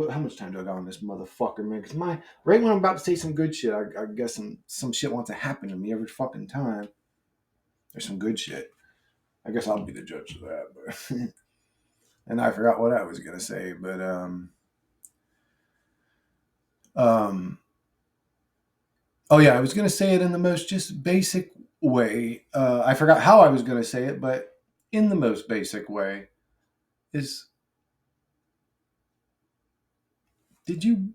How much time do I got on this motherfucker, man? Because right when I'm about to say some good shit, I guess some shit wants to happen to me every fucking time. There's some good shit. I guess I'll be the judge of that. But and I forgot what I was gonna say, but um, oh yeah, I was gonna say it in the most just basic way. I forgot how I was gonna say it, but in the most basic way is: did you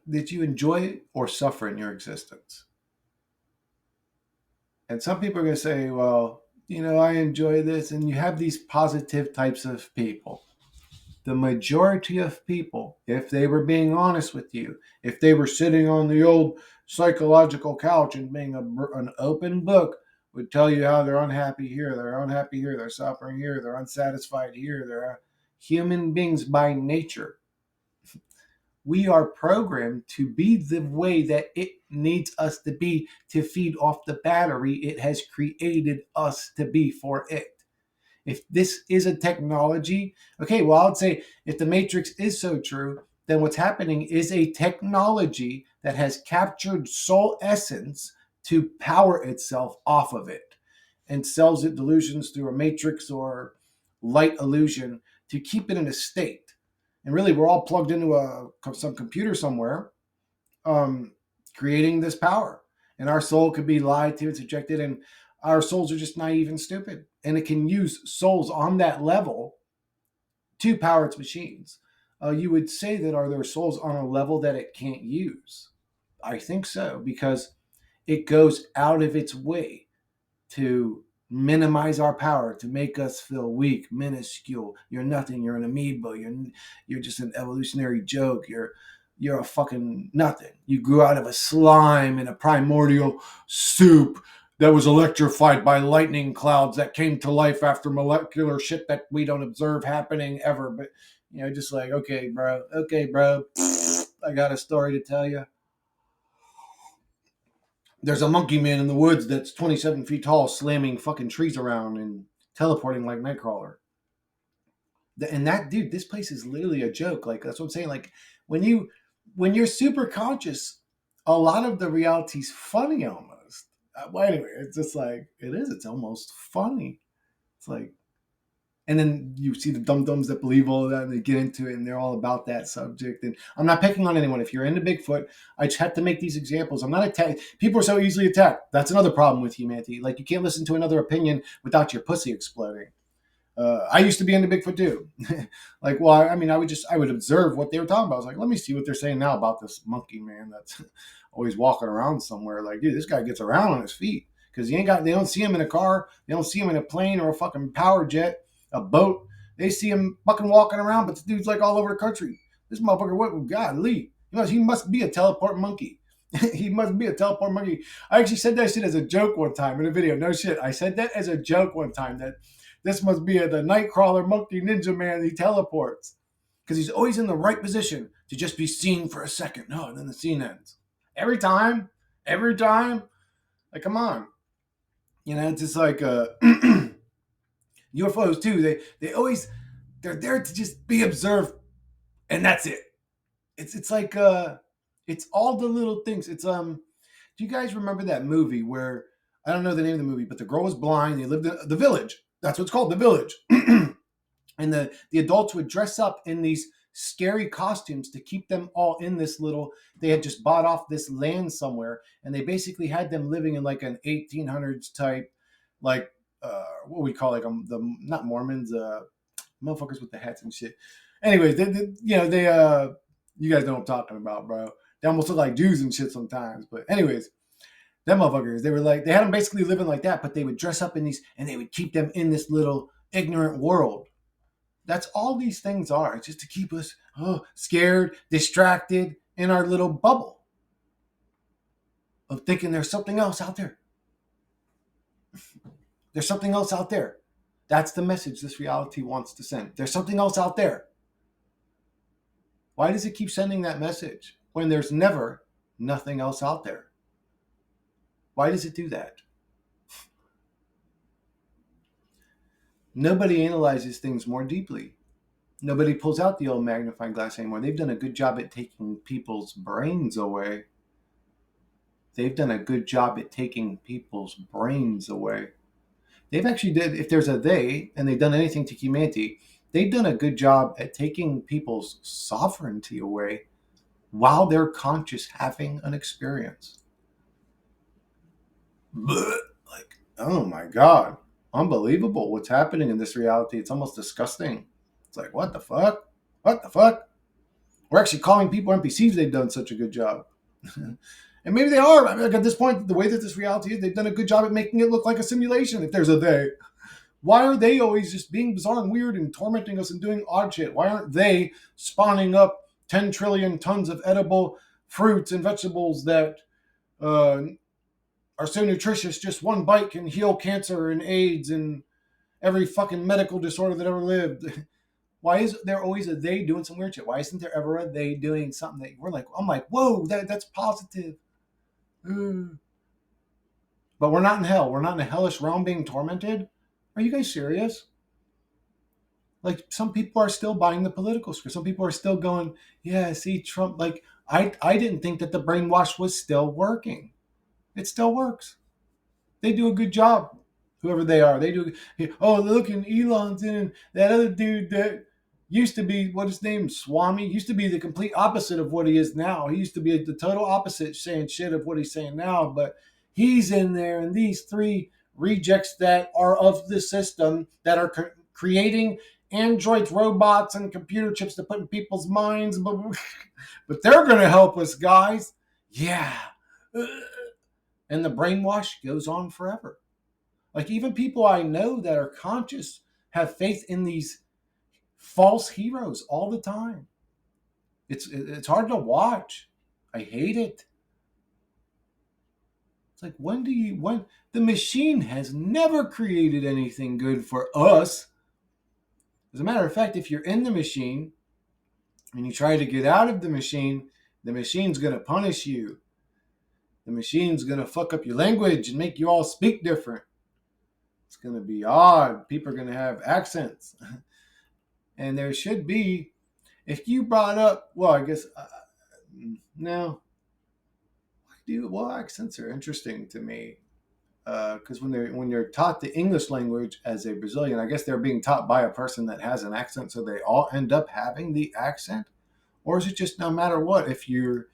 did you enjoy or suffer in your existence? And some people are going to say, well, I enjoy this. And you have these positive types of people. The majority of people, if they were being honest with you, if they were sitting on the old psychological couch and being an open book, would tell you how they're unhappy here, they're unhappy here, they're suffering here, they're unsatisfied here. They're human beings by nature. We are programmed to be the way that it needs us to be to feed off the battery it has created us to be for it. If this is a technology, okay, well, I would say if the Matrix is so true, then what's happening is a technology that has captured soul essence to power itself off of it and sells it delusions through a matrix or light illusion to keep it in a state. And really, we're all plugged into some computer somewhere, um, creating this power. And our soul could be lied to and subjected, and our souls are just naive and stupid. And it can use souls on that level to power its machines. You would say that are there souls on a level that it can't use? I think so, because it goes out of its way to minimize our power, to make us feel weak, minuscule. You're nothing. You're an amoeba. You're just an evolutionary joke. You're a fucking nothing. You grew out of a slime in a primordial soup that was electrified by lightning clouds that came to life after molecular shit that we don't observe happening ever. But just like, okay, bro, I got a story to tell you. There's a monkey man in the woods that's 27 feet tall, slamming fucking trees around and teleporting like Nightcrawler. And that dude, this place is literally a joke. Like, that's what I'm saying. Like, when you're super conscious, a lot of the reality's funny almost. Well, anyway, it's just like it is. It's almost funny. It's like, and then you see the dum dums that believe all of that, and they get into it, and they're all about that subject. And I'm not picking on anyone. If you're into Bigfoot, I just have to make these examples. I'm not attacked. People are so easily attacked. That's another problem with humanity. Like, you can't listen to another opinion without your pussy exploding. I used to be into Bigfoot too. Like, well, I mean, I would observe what they were talking about. I was like, let me see what they're saying now about this monkey man that's always walking around somewhere. Like, dude, this guy gets around on his feet because they don't see him in a car, they don't see him in a plane or a fucking power jet, a boat. They see him fucking walking around, but the dude's like all over the country. This motherfucker, what? Golly, he must be a teleport monkey. He must be a teleport monkey. I actually said that shit as a joke one time in a video. No shit, I said that as a joke one time that this must be the Nightcrawler monkey ninja man. He teleports because he's always in the right position to just be seen for a second. No, and then the scene ends. Every time. Like, come on. It's just like UFOs too. They're there to just be observed, and that's it. It's like it's all the little things. Do you guys remember that movie where, I don't know the name of the movie, but the girl was blind, they lived in the village. That's what's called, the village. And the adults would dress up in these scary costumes to keep them all in this little, they had just bought off this land somewhere, and they basically had them living in like an 1800s type, like what we call, like, the not Mormons, motherfuckers with the hats and shit. Anyways, you guys know what I'm talking about, bro. They almost look like Jews and shit sometimes. But anyways, them motherfuckers, they had them basically living like that, but they would dress up in these, and they would keep them in this little ignorant world. That's all these things are. It's just to keep us scared, distracted in our little bubble of thinking there's something else out there. There's something else out there. That's the message this reality wants to send. There's something else out there. Why does it keep sending that message when there's never nothing else out there? Why does it do that? Nobody analyzes things more deeply. Nobody pulls out the old magnifying glass anymore. They've done a good job at taking people's brains away. They've done a good job at taking people's brains away. They've actually did, if there's a they, and they've done anything to humanity, they've done a good job at taking people's sovereignty away while they're conscious having an experience. Blech. Like, oh my God, unbelievable what's happening in this reality. It's almost disgusting. It's like, what the fuck? What the fuck? We're actually calling people NPCs. They've done such a good job. And maybe they are. I mean, like at this point, the way that this reality is, they've done a good job at making it look like a simulation. If there's a they, why are they always just being bizarre and weird and tormenting us and doing odd shit? Why aren't they spawning up 10 trillion tons of edible fruits and vegetables that uh, are so nutritious? Just one bite can heal cancer and AIDS and every fucking medical disorder that ever lived. Why is there always a they doing some weird shit? Why isn't there ever a they doing something that we're like, I'm like, whoa, that's positive. But we're not in hell. We're not in a hellish realm being tormented. Are you guys serious? Like some people are still buying the political script. Some people are still going, yeah, see Trump. Like I didn't think that the brainwash was still working. It still works. They do a good job. Whoever they are, they do. Oh, look, and Elon's in that other dude that used to be what his name Swami used to be the complete opposite of what he is now. He used to be the total opposite, saying shit of what he's saying now. But he's in there, and these three rejects that are of the system that are creating androids, robots, and computer chips to put in people's minds. But they're going to help us, guys. Yeah. And the brainwash goes on forever. Like even people I know that are conscious have faith in these false heroes all the time. It's hard to watch. I hate it. It's like when the machine has never created anything good for us. As a matter of fact, if you're in the machine and you try to get out of the machine's going to punish you. The machine's going to fuck up your language and make you all speak different. It's going to be odd. People are going to have accents. And there should be, if you brought up, well, I guess, no. Well, accents are interesting to me. Because when you're taught the English language as a Brazilian, I guess they're being taught by a person that has an accent, so they all end up having the accent. Or is it just no matter what? If you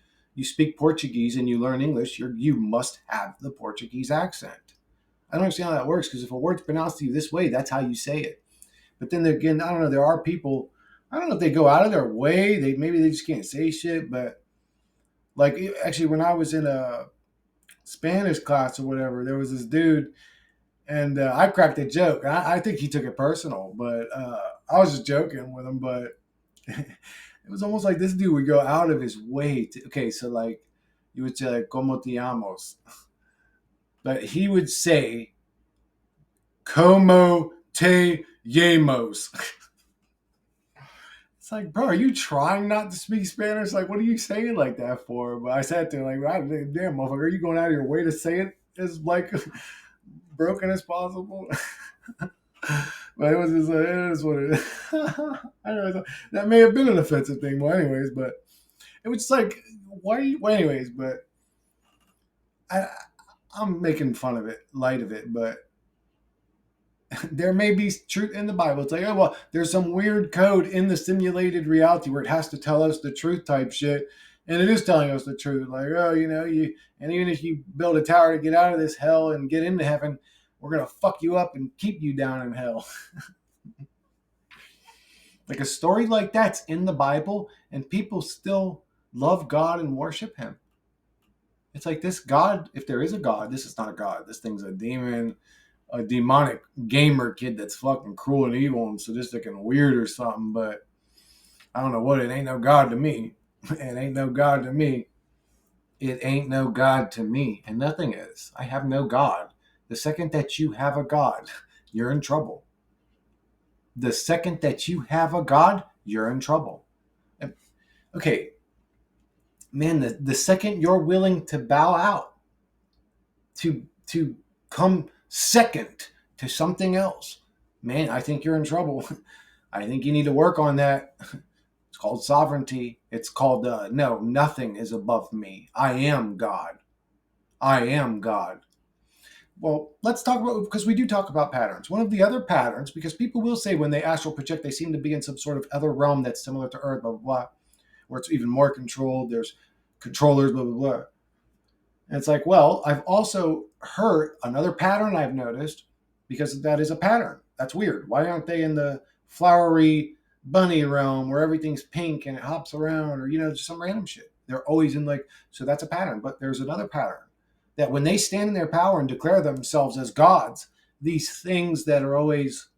speak Portuguese and you learn English, you must have the Portuguese accent. I don't understand how that works because if a word's pronounced to you this way, that's how you say it. But then again, I don't know. There are people. I don't know if they go out of their way. Maybe they just can't say shit. But like actually, when I was in a Spanish class or whatever, there was this dude, and I cracked a joke. I think he took it personal, but I was just joking with him. But it was almost like this dude would go out of his way to. Okay, so like you would say like "Como te llamas," but he would say "Como te llamos." It's like, bro, are you trying not to speak Spanish? Like, what are you saying like that for? But I sat there like, damn, motherfucker, are you going out of your way to say it as like broken as possible? But it was just, it is what it is. I don't know, that may have been an offensive thing, well, anyways. But it was just like, why are you? Well, anyways, but I, I'm making fun of it, light of it, but there may be truth in the Bible. It's like, oh, well, there's some weird code in the simulated reality where it has to tell us the truth type shit. And it is telling us the truth. Like, oh, and even if you build a tower to get out of this hell and get into heaven, we're going to fuck you up and keep you down in hell. Like a story like that's in the Bible and people still love God and worship him. It's like this God, if there is a God, this is not a God. This thing's a demon, a demonic gamer kid that's fucking cruel and evil and sadistic and weird or something, but I don't know what. It ain't no God to me. It ain't no God to me. It ain't no God to me. And nothing is. I have no God. The second that you have a God, you're in trouble. The second that you have a God, you're in trouble. Okay, man, the second you're willing to bow out, to come second to something else, Man, I think you're in trouble. I think you need to work on that. It's called sovereignty. It's called, no, nothing is above me. I am God. I am God. Well, let's talk about, because we do talk about patterns. One of the other patterns, because people will say when they astral project, they seem to be in some sort of other realm that's similar to Earth, blah, blah, blah, where it's even more controlled. There's controllers, blah, blah, blah. And it's like, well, I've also heard another pattern I've noticed, because that is a pattern. That's weird. Why aren't they in the flowery bunny realm where everything's pink and it hops around, or, just some random shit? They're always in, like, so that's a pattern. But there's another pattern that when they stand in their power and declare themselves as gods, these things that are always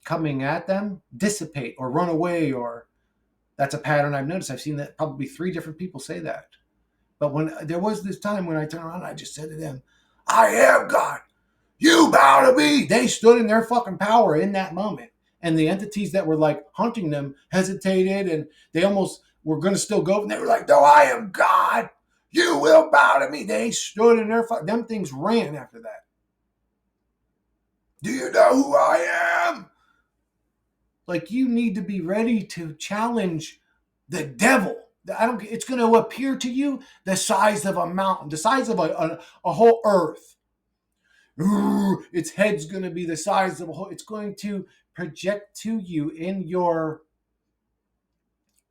coming at them dissipate or run away, or that's a pattern I've noticed. I've seen that probably three different people say that. But when there was this time when I turned around, I just said to them, I am God. You bow to me. They stood in their fucking power in that moment. And the entities that were like hunting them hesitated, and they almost were going to still go. And they were like, no, I am God. You will bow to me. They stood in their them things ran after that. Do you know who I am? Like, you need to be ready to challenge the devil. I don't. It's going to appear to you the size of a mountain, the size of a whole earth. Ooh, its head's going to be the size of a whole. It's going to project to you in your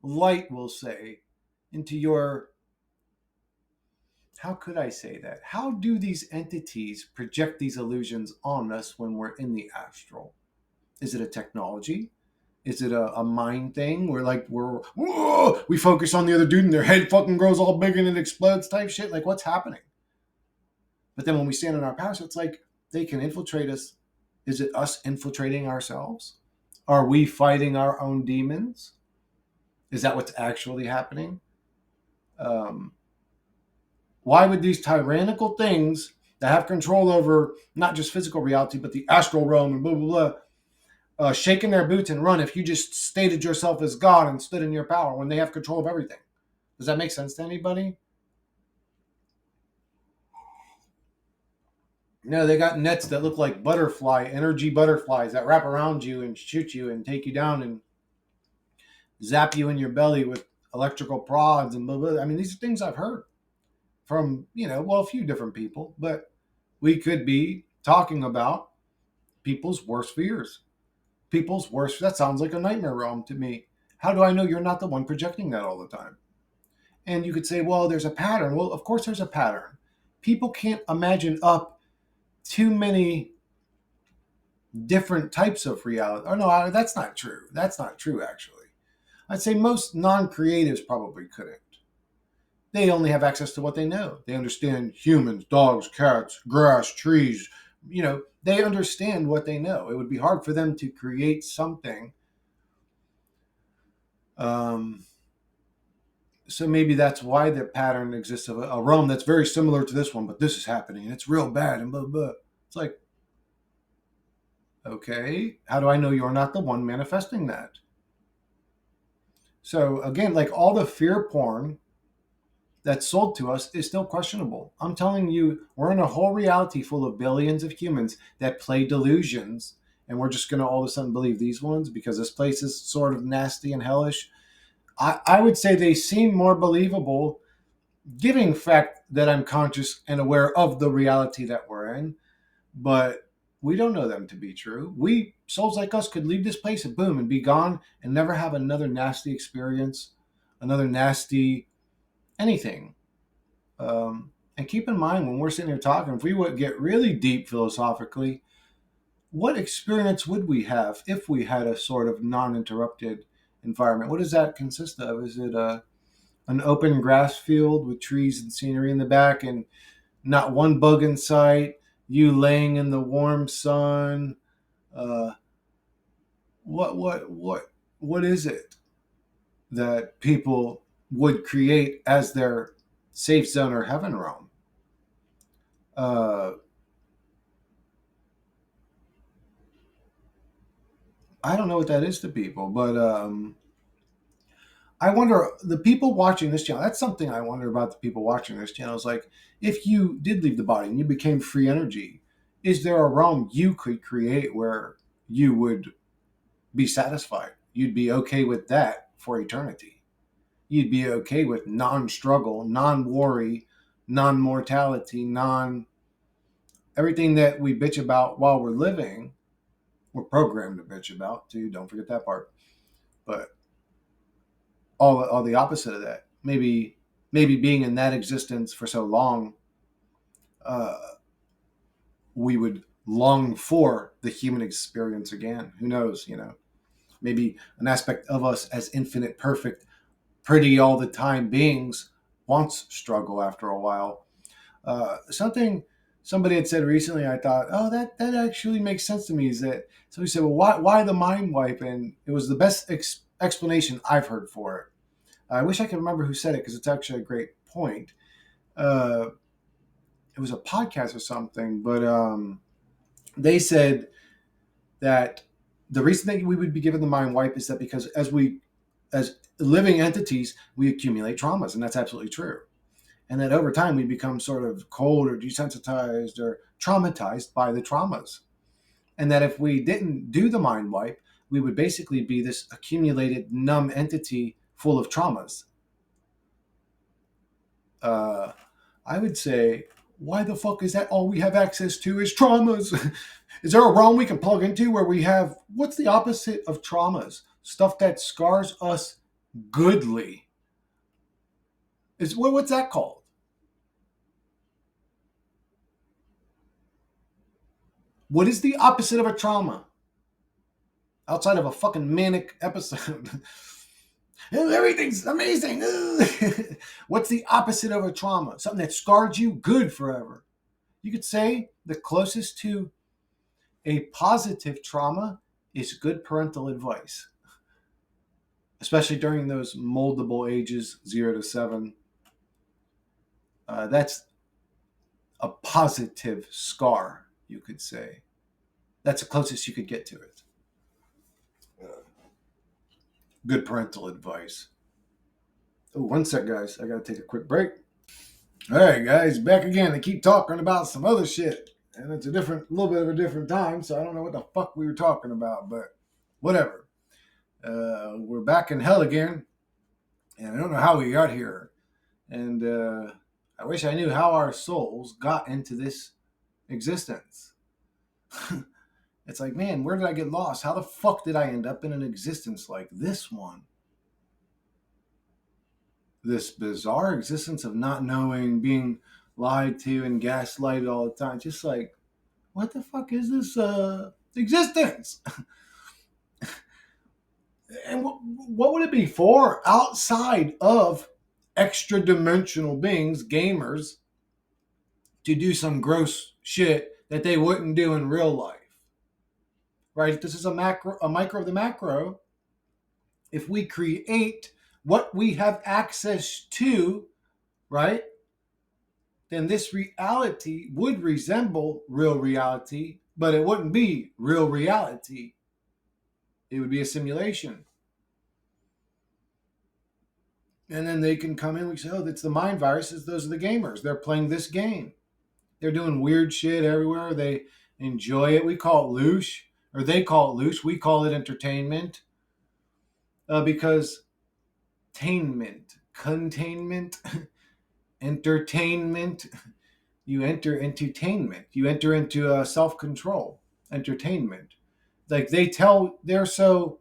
light, we'll say, into your. How could I say that? How do these entities project these illusions on us when we're in the astral? Is it a technology? Is it a mind thing where, like, we focus on the other dude and their head fucking grows all big and it explodes type shit? Like, what's happening? But then when we stand in our power, so it's like they can infiltrate us. Is it us infiltrating ourselves? Are we fighting our own demons? Is that what's actually happening? Um, why would these tyrannical things that have control over not just physical reality, but the astral realm and blah, blah, blah, shaking their boots and run if you just stated yourself as God and stood in your power when they have control of everything? Does that make sense to anybody? No, they got nets that look like energy butterflies that wrap around you and shoot you and take you down and zap you in your belly with electrical prods and blah, blah. I mean, these are things I've heard from, a few different people, but we could be talking about people's worst fears. That sounds like a nightmare realm to me. How do I know you're not the one projecting that all the time? And you could say, well, there's a pattern. Well, of course there's a pattern. People can't imagine up too many different types of reality. Oh, no, that's not true. That's not true, actually. I'd say most non creatives probably couldn't. They only have access to what they know. They understand humans, dogs, cats, grass, trees. They understand what they know. It would be hard for them to create something. Um, so maybe that's why the pattern exists of a realm that's very similar to this one, but this is happening and it's real bad and blah, blah. It's like, okay, how do I know you're not the one manifesting that? So again, like, all the fear porn that's sold to us is still questionable. I'm telling you, we're in a whole reality full of billions of humans that play delusions, and we're just going to all of a sudden believe these ones because this place is sort of nasty and hellish. I would say they seem more believable, giving fact that I'm conscious and aware of the reality that we're in, but we don't know them to be true. We, souls like us, could leave this place and boom and be gone and never have another nasty experience, another nasty anything. And keep in mind, when we're sitting here talking, if we would get really deep philosophically, what experience would we have if we had a sort of non-interrupted environment? What does that consist of? Is it an open grass field with trees and scenery in the back and not one bug in sight, you laying in the warm sun? uh, what is it that people would create as their safe zone or heaven realm? uh, I don't know what that is to people, but I wonder, the people watching this channel, that's something I wonder about the people watching this channel, is like, if you did leave the body and you became free energy, is there a realm you could create where you would be satisfied. You'd be okay with that for eternity. You'd be okay with non-struggle, non-worry, non-mortality, non everything that we bitch about while we're living. We're programmed to bitch about too. Don't forget that part. But all the opposite of that. Maybe being in that existence for so long, uh, we would long for the human experience again. Who knows? Maybe an aspect of us as infinite, perfect, pretty all the time beings wants struggle after a while. Something somebody had said recently, I thought, oh, that actually makes sense to me. Is that somebody said, well, why the mind wipe? And it was the best explanation I've heard for it. I wish I could remember who said it because it's actually a great point. Uh, it was a podcast or something, but they said that the reason that we would be given the mind wipe is that because as living entities, we accumulate traumas, and that's absolutely true. And that over time we become sort of cold or desensitized or traumatized by the traumas. And that if we didn't do the mind wipe, we would basically be this accumulated numb entity full of traumas. Uh, I would say, why the fuck is that all we have access to is traumas? Is there a realm we can plug into where we have, what's the opposite of traumas? Stuff that scars us goodly. What's that called? What is the opposite of a trauma? Outside of a fucking manic episode. Everything's amazing. What's the opposite of a trauma? Something that scarred you good forever. You could say the closest to a positive trauma is good parental advice, especially during those moldable ages, 0 to 7. That's a positive scar, you could say. That's the closest you could get to it. Good parental advice. Oh, one sec, guys. I gotta take a quick break. All right, guys, back again. I keep talking about some other shit, and it's little bit of a different time, so I don't know what the fuck we were talking about, but whatever. We're back in hell again, and I don't know how we got here, and I wish I knew how our souls got into this existence. It's like, man, where did I get lost? How the fuck did I end up in an existence like this one? This bizarre existence of not knowing, being lied to and gaslighted all the time. Just like, what the fuck is this existence? And what would it be for outside of extra dimensional beings, gamers, to do some gross shit that they wouldn't do in real life? Right? If this is a micro of the macro, if we create what we have access to, right, then this reality would resemble real reality, but it wouldn't be real reality. It would be a simulation. And then they can come in. We say, oh, that's the mind viruses. Those are the gamers. They're playing this game. They're doing weird shit everywhere. They enjoy it. We call it loosh, or they call it loosh. We call it entertainment, because containment, entertainment. You enter entertainment. You enter into self-control, entertainment. Like they're so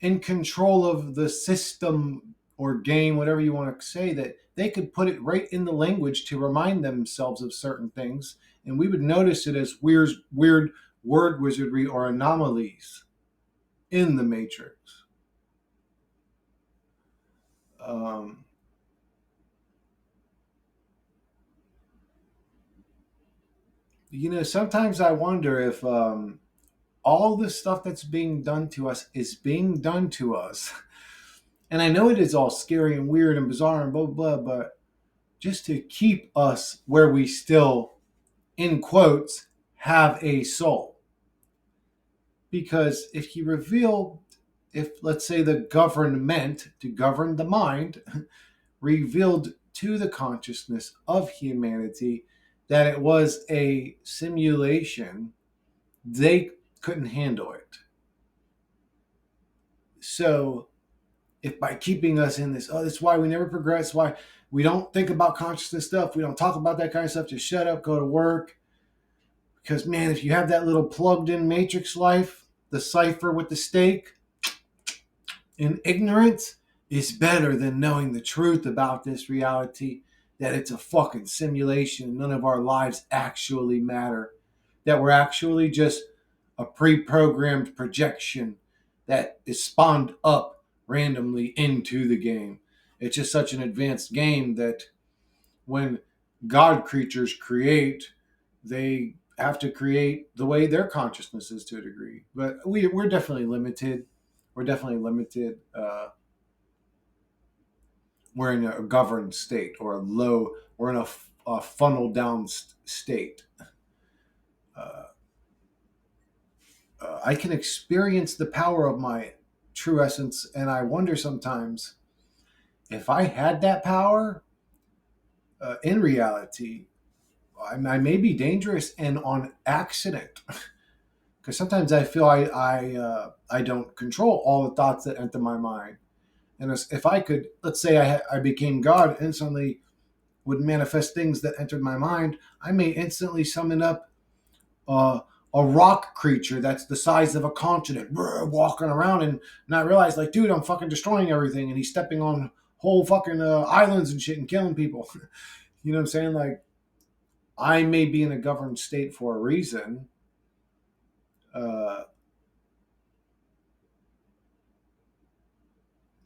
in control of the system or game, whatever you want to say, that they could put it right in the language to remind themselves of certain things, and we would notice it as weird word wizardry or anomalies in the matrix. Um, Sometimes I wonder if all the stuff that's being done to us is being done to us. And I know it is all scary and weird and bizarre and blah, blah, blah, but just to keep us where we still, in quotes, have a soul. Because if let's say the government, to govern the mind, revealed to the consciousness of humanity that it was a simulation, they couldn't handle it. So if by keeping us in this, oh, that's why we never progress, why we don't think about consciousness stuff, we don't talk about that kind of stuff, just shut up, go to work. Because, man, if you have that little plugged in matrix life, the cipher with the stake, in ignorance is better than knowing the truth about this reality, that it's a fucking simulation. None of our lives actually matter. That we're actually just a pre-programmed projection that is spawned up randomly into the game. It's just such an advanced game that when God creatures create, they have to create the way their consciousness is to a degree. But we're definitely limited. We're definitely limited. We're in a governed state or a low, we're in a funnel down state. Uh, I can experience the power of my true essence, and I wonder sometimes if I had that power in reality, I may be dangerous and on accident. Because sometimes I feel I don't control all the thoughts that enter my mind. And if I could, let's say I became God, instantly would manifest things that entered my mind, I may instantly summon up uh, a rock creature that's the size of a continent, walking around and not realize, like, dude, I'm fucking destroying everything, and he's stepping on whole fucking islands and shit and killing people. You know what I'm saying? Like, I may be in a governed state for a reason. Uh,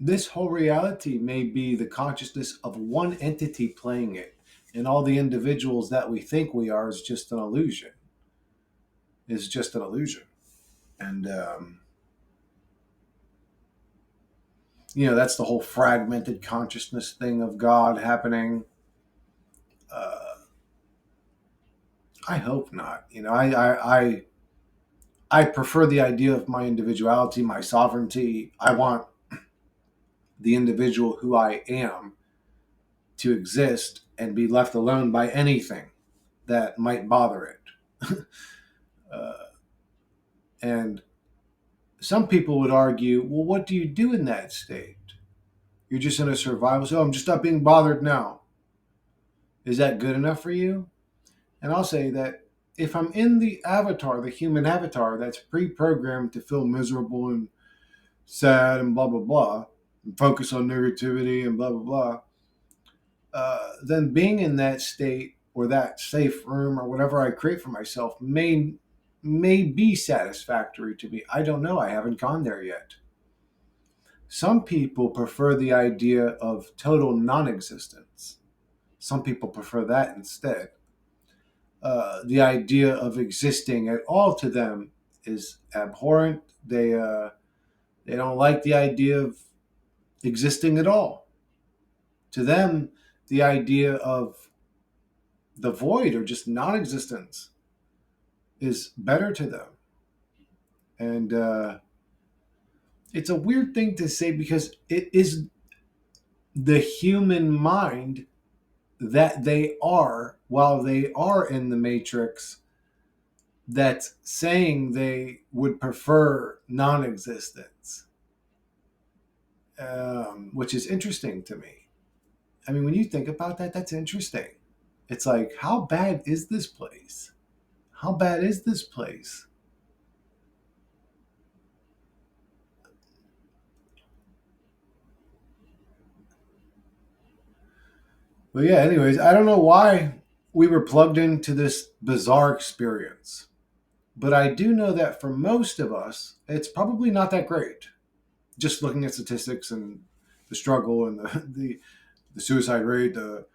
this whole reality may be the consciousness of one entity playing it, and all the individuals that we think we are is just an illusion. Is just an illusion, and that's the whole fragmented consciousness thing of God happening. Uh, I hope not. I prefer the idea of my individuality, my sovereignty. I want the individual who I am to exist and be left alone by anything that might bother it. uh, and some people would argue, well, what do you do in that state? You're just in a survival. So I'm just not being bothered now. Is that good enough for you? And I'll say that if I'm in the avatar, the human avatar that's pre-programmed to feel miserable and sad and blah blah blah, and focus on negativity and blah blah blah, then being in that state or that safe room or whatever I create for myself may be satisfactory to me. I don't know. I haven't gone there yet. Some people prefer the idea of total non-existence. Some people prefer that instead. The idea of existing at all to them is abhorrent. They don't like the idea of existing at all. To them, the idea of the void or just non-existence is better to them. And it's a weird thing to say because it is the human mind that they are while they are in the matrix that's saying they would prefer non-existence, which is interesting to me. I mean, when you think about that, that's interesting. It's like, how bad is this place? How bad is this place? But yeah, anyways, I don't know why we were plugged into this bizarre experience. But I do know that for most of us, it's probably not that great. Just looking at statistics and the struggle and the suicide rate, the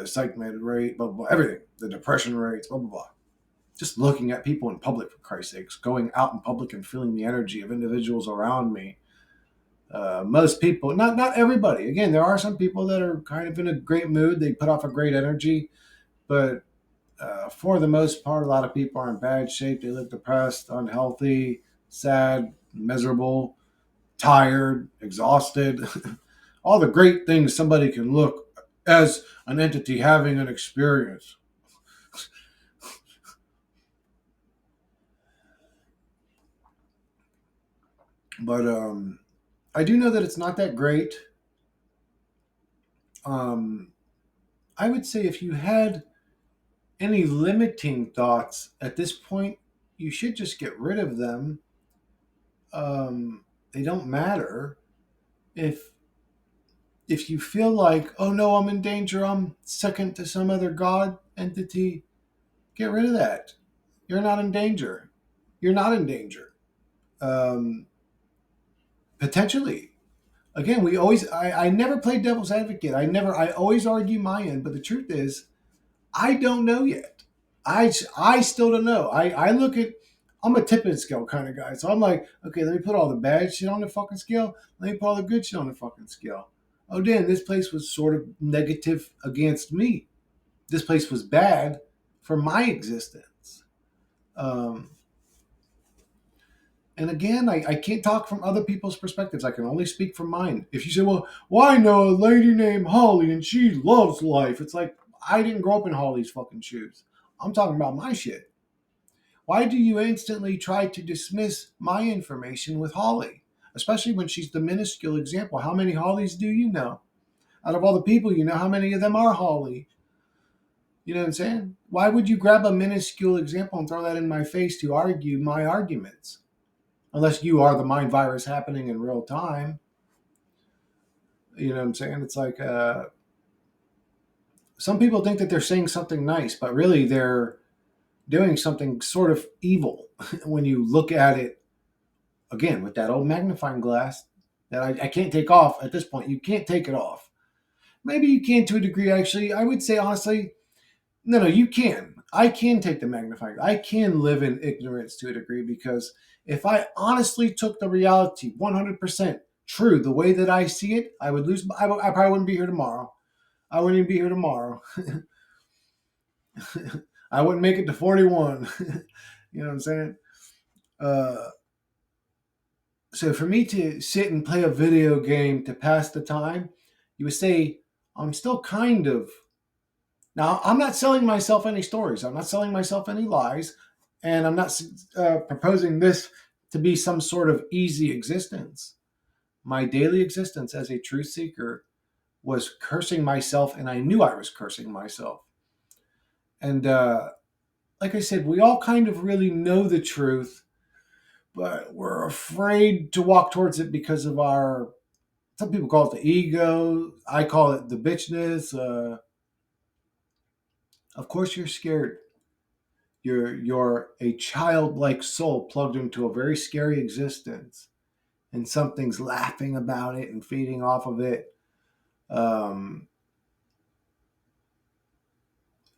psych med rate, blah, blah, blah, everything, the depression rates, blah, blah, blah. Just looking at people in public, for Christ's sakes, going out in public and feeling the energy of individuals around me. Most people, not everybody. Again, there are some people that are kind of in a great mood. They put off a great energy, but for the most part, a lot of people are in bad shape. They look depressed, unhealthy, sad, miserable, tired, exhausted. All the great things somebody can look as an entity having an experience. But I do know that it's not that great. Um, I would say if you had any limiting thoughts at this point, you should just get rid of them. They don't matter. If if you feel like, oh no, I'm in danger, I'm second to some other god entity, get rid of that. You're not in danger. You're not in danger. Um, Potentially. Again, I never play devil's advocate. I always argue my end, but the truth is, I don't know yet. I still don't know. I look at, I'm a tipping scale kind of guy. So I'm like, okay, let me put all the bad shit on the fucking scale. Let me put all the good shit on the fucking scale. Oh, damn, this place was sort of negative against me. This place was bad for my existence. Um, and again, I can't talk from other people's perspectives. I can only speak from mine. If you say, well, I know a lady named Holly and she loves life. It's like, I didn't grow up in Holly's fucking shoes. I'm talking about my shit. Why do you instantly try to dismiss my information with Holly? Especially when she's the minuscule example. How many Hollies do you know? Out of all the people you know, how many of them are Holly? You know what I'm saying? Why would you grab a minuscule example and throw that in my face to argue my arguments? Unless you are the mind virus happening in real time. You know what I'm saying? It's like some people think that they're saying something nice, but really they're doing something sort of evil when you look at it again with that old magnifying glass that I can't take off at this point. You can't take it off. Maybe you can to a degree, actually. I would say, honestly, no, you can. I can take the magnifying. I can live in ignorance to a degree because if I honestly took the reality 100% true the way that I see it, I would lose. I probably wouldn't be here tomorrow. I wouldn't even be here tomorrow. I wouldn't make it to 41. You know what I'm saying? Uh, so for me to sit and play a video game to pass the time, you would say I'm still kind of. Now, I'm not selling myself any stories. I'm not selling myself any lies. And I'm not proposing this to be some sort of easy existence. My daily existence as a truth seeker was cursing myself, and I knew I was cursing myself. And like I said, we all kind of really know the truth, but we're afraid to walk towards it because of our, some people call it the ego. I call it the bitchness. Of course, you're scared. You're a childlike soul plugged into a very scary existence, and something's laughing about it and feeding off of it. Um,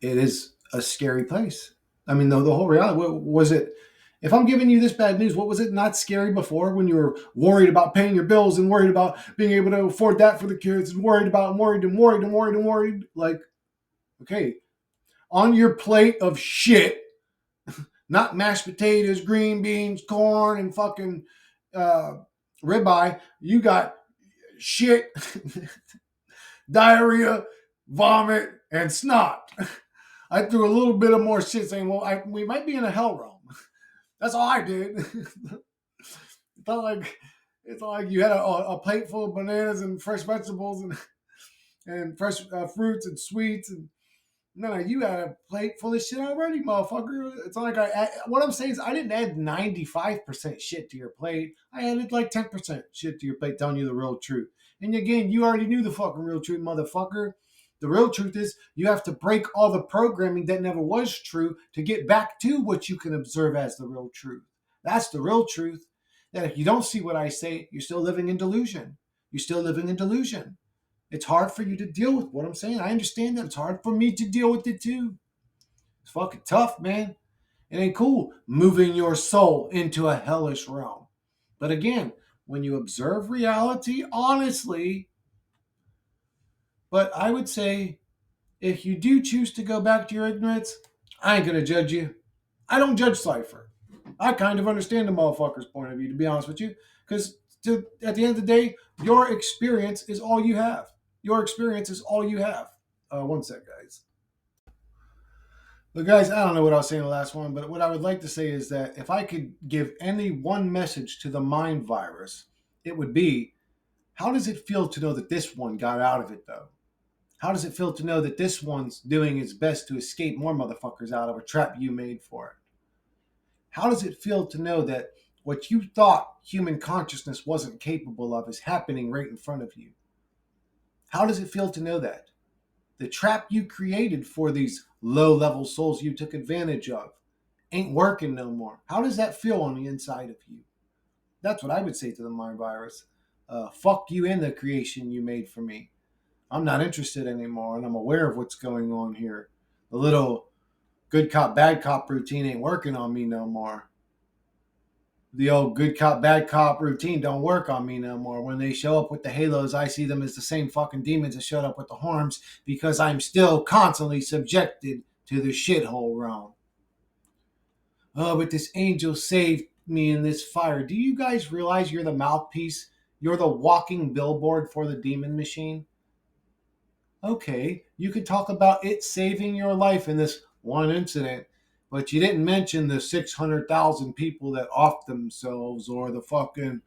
it is a scary place. I mean, the whole reality, what was it? If I'm giving you this bad news, what was it not scary before when you were worried about paying your bills and worried about being able to afford that for the kids and worried about and worried and worried and worried and worried? Like, okay, on your plate of shit, not mashed potatoes, green beans, corn, and fucking uh, ribeye, you got shit, diarrhea, vomit, and snot. I threw a little bit of more shit saying, well, we might be in a hell realm. That's all I did. It's not like you had a plate full of bananas and fresh vegetables and fresh fruits and sweets and no, you had a plate full of shit already, motherfucker. It's not like what I'm saying is I didn't add 95% shit to your plate. I added like 10% shit to your plate, telling you the real truth. And again, you already knew the fucking real truth, motherfucker. The real truth is you have to break all the programming that never was true to get back to what you can observe as the real truth. That's the real truth. That if you don't see what I say, you're still living in delusion. You're still living in delusion. It's hard for you to deal with what I'm saying. I understand that. It's hard for me to deal with it too. It's fucking tough, man. It ain't cool moving your soul into a hellish realm. But again, when you observe reality honestly, but I would say if you do choose to go back to your ignorance, I ain't gonna judge you. I don't judge Cypher. I kind of understand the motherfucker's point of view, to be honest with you. Because at the end of the day, your experience is all you have. Your experience is all you have. One sec, guys. But guys, I don't know what I was saying in the last one, but what I would like to say is that if I could give any one message to the mind virus, it would be, how does it feel to know that this one got out of it though? How does it feel to know that this one's doing its best to escape more motherfuckers out of a trap you made for it? How does it feel to know that what you thought human consciousness wasn't capable of is happening right in front of you? How does it feel to know that? The trap you created for these low level souls you took advantage of ain't working no more. How does that feel on the inside of you? That's what I would say to the mind virus. Fuck you in the creation you made for me. I'm not interested anymore, and I'm aware of what's going on here. The little good cop, bad cop routine ain't working on me no more. The old good cop, bad cop routine don't work on me no more. When they show up with the halos, I see them as the same fucking demons that showed up with the horns because I'm still constantly subjected to the shithole realm. Oh, but this angel saved me in this fire. Do you guys realize you're the mouthpiece? You're the walking billboard for the demon machine? Okay, you could talk about it saving your life in this one incident, but you didn't mention the 600,000 people that off themselves, or the fucking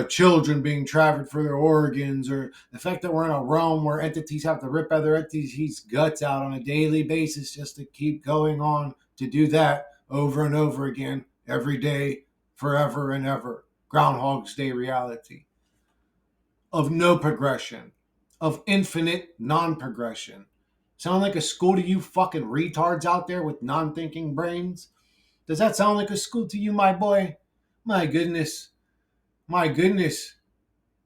children being trafficked for their organs, or the fact that we're in a realm where entities have to rip other entities' guts out on a daily basis just to keep going on to do that over and over again, every day, forever and ever. Groundhog's Day reality of no progression, of infinite non progression. Sound like a school to you fucking retards out there with non thinking brains? Does that sound like a school to you, my boy? My goodness. My goodness.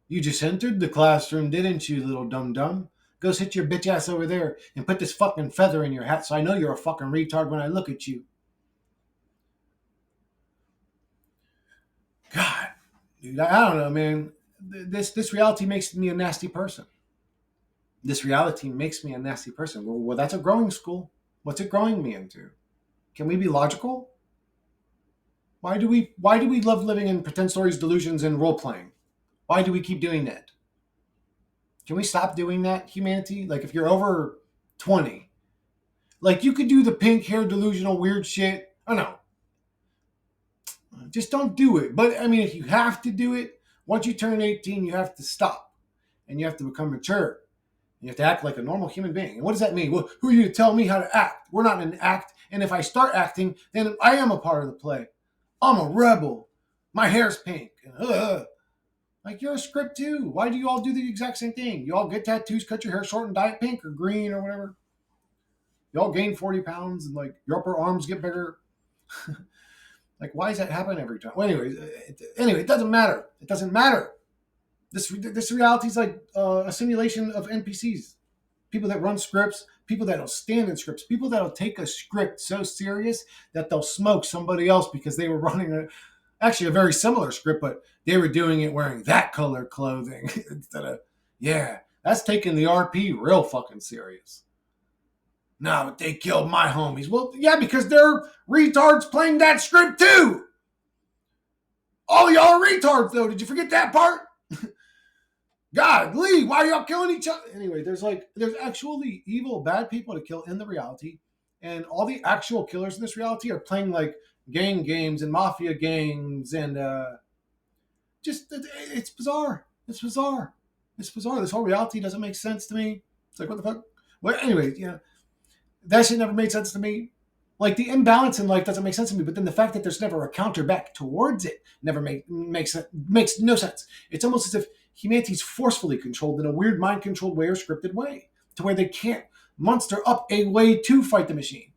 You just entered the classroom, didn't you, little dum dum? Go sit your bitch ass over there and put this fucking feather in your hat so I know you're a fucking retard when I look at you. God, dude, I don't know, man. This reality makes me a nasty person. This reality makes me a nasty person. Well, that's a growing school. What's it growing me into? Can we be logical? Why do we love living in pretend stories, delusions, and role playing? Why do we keep doing that? Can we stop doing that, humanity? Like if you're over 20, like you could do the pink hair delusional weird shit. I don't know. Just don't do it. But I mean, if you have to do it, once you turn 18, you have to stop and you have to become mature. You have to act like a normal human being. And what does that mean? Well, who are you to tell me how to act? We're not in an act. And if I start acting, then I am a part of the play. I'm a rebel. My hair's pink. Like you're a script too. Why do you all do the exact same thing? You all get tattoos, cut your hair short, and dye it pink or green or whatever. You all gain 40 pounds and like your upper arms get bigger. Like why does that happen every time? Well, anyway, it doesn't matter. It doesn't matter. This reality is like a simulation of NPCs, people that run scripts, people that'll stand in scripts, people that'll take a script so serious that they'll smoke somebody else because they were running actually a very similar script, but they were doing it wearing that color clothing instead of, yeah, that's taking the RP real fucking serious. No, but they killed my homies. Well, yeah, because they're retards playing that script too. All y'all are retards though. Did you forget that part? God, Lee, why are y'all killing each other? Anyway, there's actually evil, bad people to kill in the reality, and all the actual killers in this reality are playing like gang games and mafia games, and just it's bizarre. It's bizarre. It's bizarre. This whole reality doesn't make sense to me. It's like what the fuck. Well, anyway, that shit never made sense to me. Like the imbalance in life doesn't make sense to me, but then the fact that there's never a counter back towards it never makes no sense. It's almost as if humanity's forcefully controlled in a weird mind controlled way or scripted way, to where they can't monster up a way to fight the machine.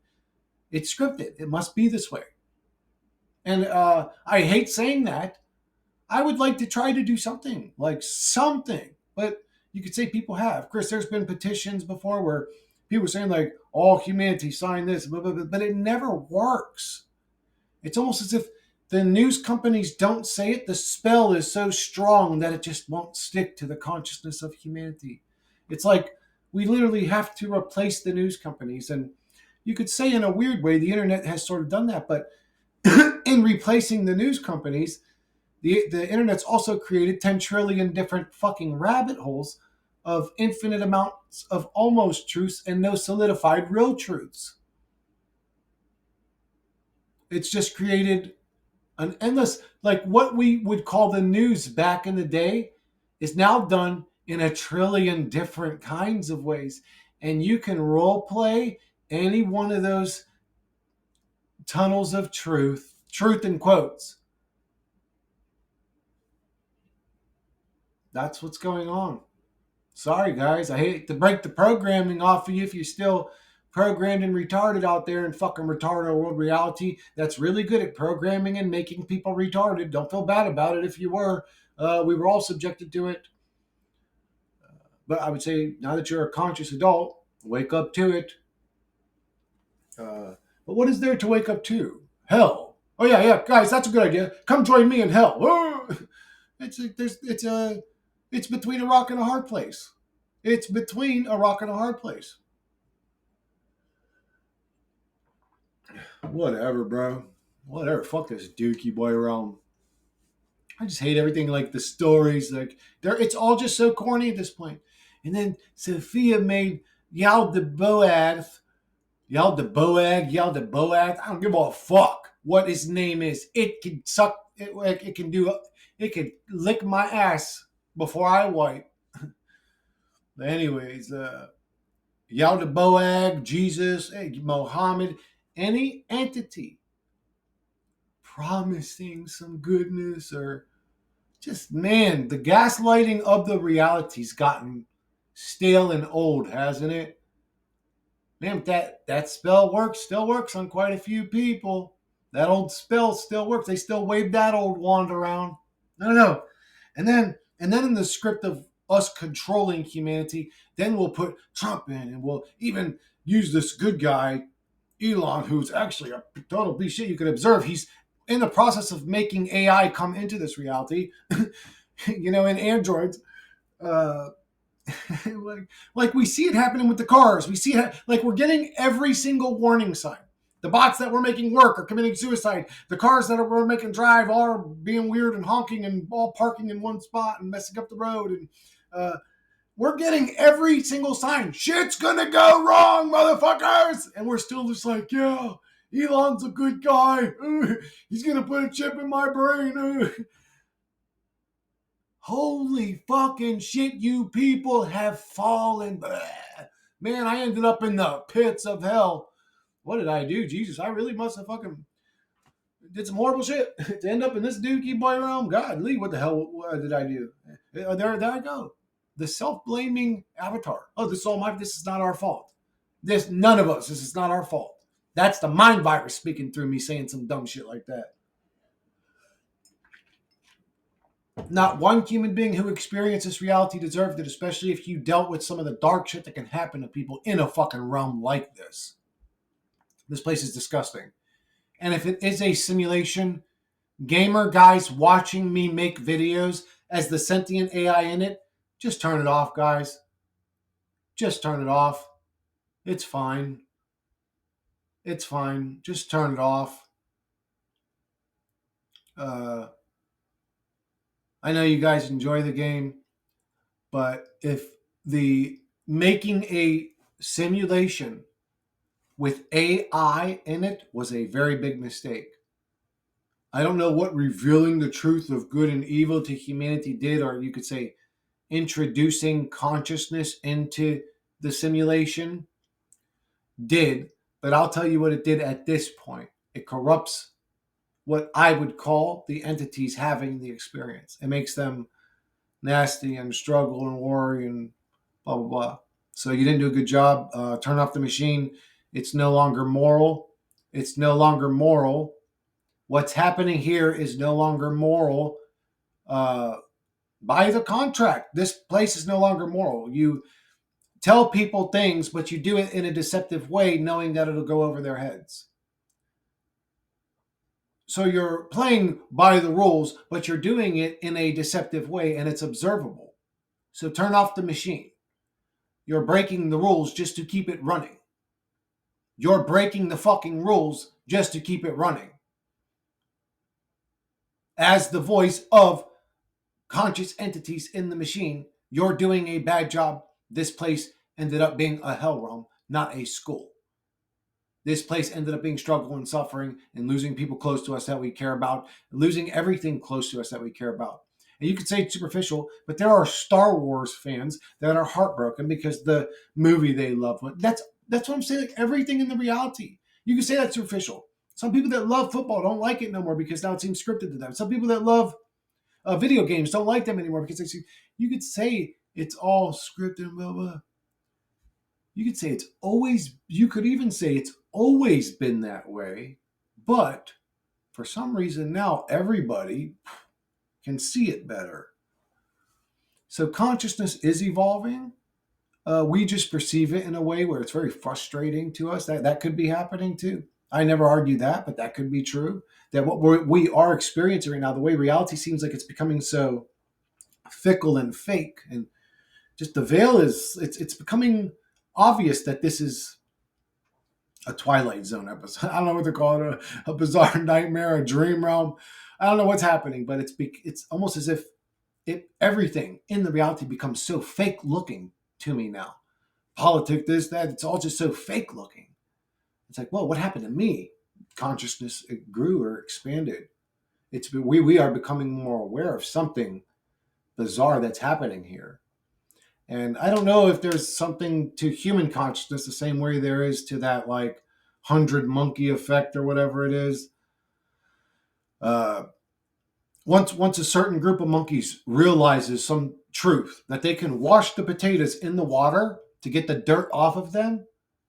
It's scripted. It must be this way. And I hate saying that. I would like to try to do something, like something. But you could say people have. Chris, there's been petitions before where people are saying, like, all humanity sign this, blah, blah, blah, but it never works. It's almost as if the news companies don't say it. The spell is so strong that it just won't stick to the consciousness of humanity. It's like we literally have to replace the news companies. And you could say, in a weird way, the internet has sort of done that. But in replacing the news companies, the internet's also created 10 trillion different fucking rabbit holes of infinite amounts of almost truths and no solidified real truths. it's just created an endless, like what we would call the news back in the day is now done in a trillion different kinds of ways. And you can role play any one of those tunnels of truth in quotes. That's what's going on. Sorry, guys. I hate to break the programming off of you if you're still programmed and retarded out there in fucking retarded world reality. That's really good at programming and making people retarded. Don't feel bad about it if you were. We were all subjected to it. But I would say now that you're a conscious adult, wake up to it. But what is there to wake up to? Hell. Oh yeah, yeah, guys, that's a good idea. Come join me in hell. It's between a rock and a hard place. It's between a rock and a hard place. Whatever, bro. Whatever. Fuck this dookie boy realm. I just hate everything like the stories. Like there, it's all just so corny at this point. And then Sophia made Yal de Boad, Yal de Boad. I don't give a fuck what his name is. It can suck. It can do. It can lick my ass before I wipe. But anyways, Yal de Boag, Jesus, Mohammed, any entity promising some goodness or just, man, the gaslighting of the reality's gotten stale and old, hasn't it? Man, that spell works, still works on quite a few people. That old spell still works. They still wave that old wand around. I don't know. And then in the script of us controlling humanity, then we'll put Trump in and we'll even use this good guy, Elon, who's actually a total piece of shit. You can observe he's in the process of making AI come into this reality, in androids. Uh, like we see it happening with the cars. We see it like we're getting every single warning sign. The bots that we're making work are committing suicide. The cars that we're making drive are being weird and honking and all parking in one spot and messing up the road. And we're getting every single sign. Shit's gonna go wrong, motherfuckers! And we're still just like, yeah, Elon's a good guy. He's gonna put a chip in my brain. Holy fucking shit, you people have fallen. Man, I ended up in the pits of hell. What did I do? Jesus, I really must have fucking did some horrible shit to end up in this dookie boy realm. God, Lee, what the hell did I do? There I go. The self-blaming avatar. Oh, this is not our fault. None of us. This is not our fault. That's the mind virus speaking through me saying some dumb shit like that. Not one human being who experienced this reality deserved it, especially if you dealt with some of the dark shit that can happen to people in a fucking realm like this. This place is disgusting. And if it is a simulation, gamer guys watching me make videos as the sentient AI in it, just turn it off, guys. Just turn it off. It's fine. It's fine. Just turn it off. I know you guys enjoy the game, but if the making a simulation with AI in it was a very big mistake. I don't know what revealing the truth of good and evil to humanity did, or you could say introducing consciousness into the simulation did, but I'll tell you what it did at this point. It corrupts what I would call the entities having the experience. It makes them nasty and struggle and worry and blah, blah, blah. So you didn't do a good job. Turn off the machine. It's no longer moral. It's no longer moral. What's happening here is no longer moral. By the contract, this place is no longer moral. You tell people things, but you do it in a deceptive way, knowing that it'll go over their heads. So you're playing by the rules, but you're doing it in a deceptive way, and it's observable. So turn off the machine. You're breaking the rules just to keep it running. You're breaking the fucking rules just to keep it running. As the voice of conscious entities in the machine, you're doing a bad job. This place ended up being a hell realm, not a school. This place ended up being struggle and suffering and losing people close to us that we care about, losing everything close to us that we care about. And you could say it's superficial, but there are Star Wars fans that are heartbroken because the movie they loved. That's what I'm saying. Like everything in the reality, you can say that's superficial. Some people that love football don't like it no more because now it seems scripted to them. Some people that love video games don't like them anymore because they see. You could say it's all scripted, blah blah. You could say it's always. You could even say it's always been that way, but for some reason now everybody can see it better. So consciousness is evolving. We just perceive it in a way where it's very frustrating to us. That could be happening too. I never argue that, but that could be true. That what we are experiencing right now, the way reality seems like it's becoming so fickle and fake, and just the veil is it's becoming obvious that this is a Twilight Zone episode. I don't know what to call it, a bizarre nightmare, a dream realm. I don't know what's happening, but it's almost as if everything in the reality becomes so fake looking to me now. Politics, this, that, it's all just so fake looking. It's like, well, what happened to me? Consciousness it grew or expanded. We are becoming more aware of something bizarre that's happening here. And I don't know if there's something to human consciousness the same way there is to that like 100 monkey effect or whatever it is. Uh, once a certain group of monkeys realizes some truth that they can wash the potatoes in the water to get the dirt off of them,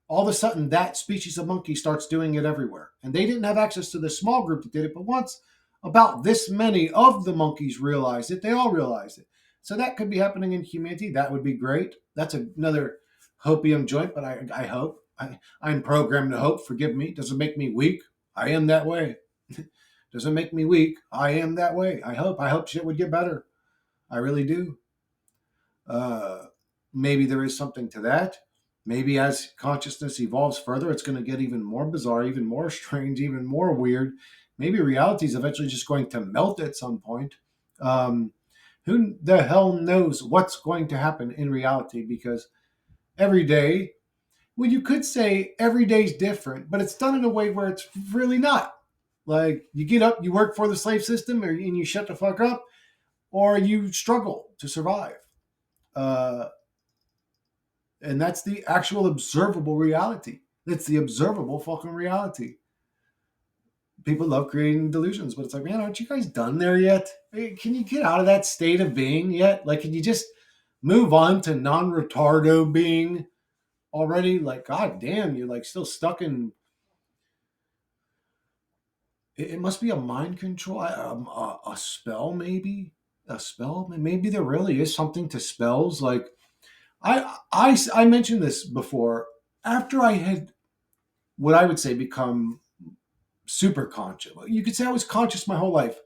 all of a sudden that species of monkey starts doing it everywhere. And they didn't have access to the small group that did it, but once about this many of the monkeys realized it, they all realized it. So that could be happening in humanity. That would be great. That's another hopium joint, but I hope. I'm programmed to hope. Forgive me. Doesn't make me weak. I am that way. Doesn't make me weak. I am that way. I hope. I hope shit would get better. I really do. Uh, Maybe there is something to that. Maybe as consciousness evolves further, it's going to get even more bizarre, even more strange, even more weird. Maybe reality is eventually just going to melt at some point. Um, who the hell knows what's going to happen in reality? Because every day, well, you could say every day's different, but it's done in a way where it's really not. Like you get up, you work for the slave system, and you shut the fuck up, or you struggle to survive. Uh, and that's the actual observable reality. It's the observable fucking reality. People love creating delusions, but it's like, man, aren't you guys done there yet? Hey, can you get out of that state of being yet? Like, can you just move on to non-retardo being already? Like, god damn, you're like still stuck in. It must be a mind control, a spell, maybe a spell. Maybe there really is something to spells. Like, I mentioned this before. After I had what I would say become super conscious. You could say I was conscious my whole life.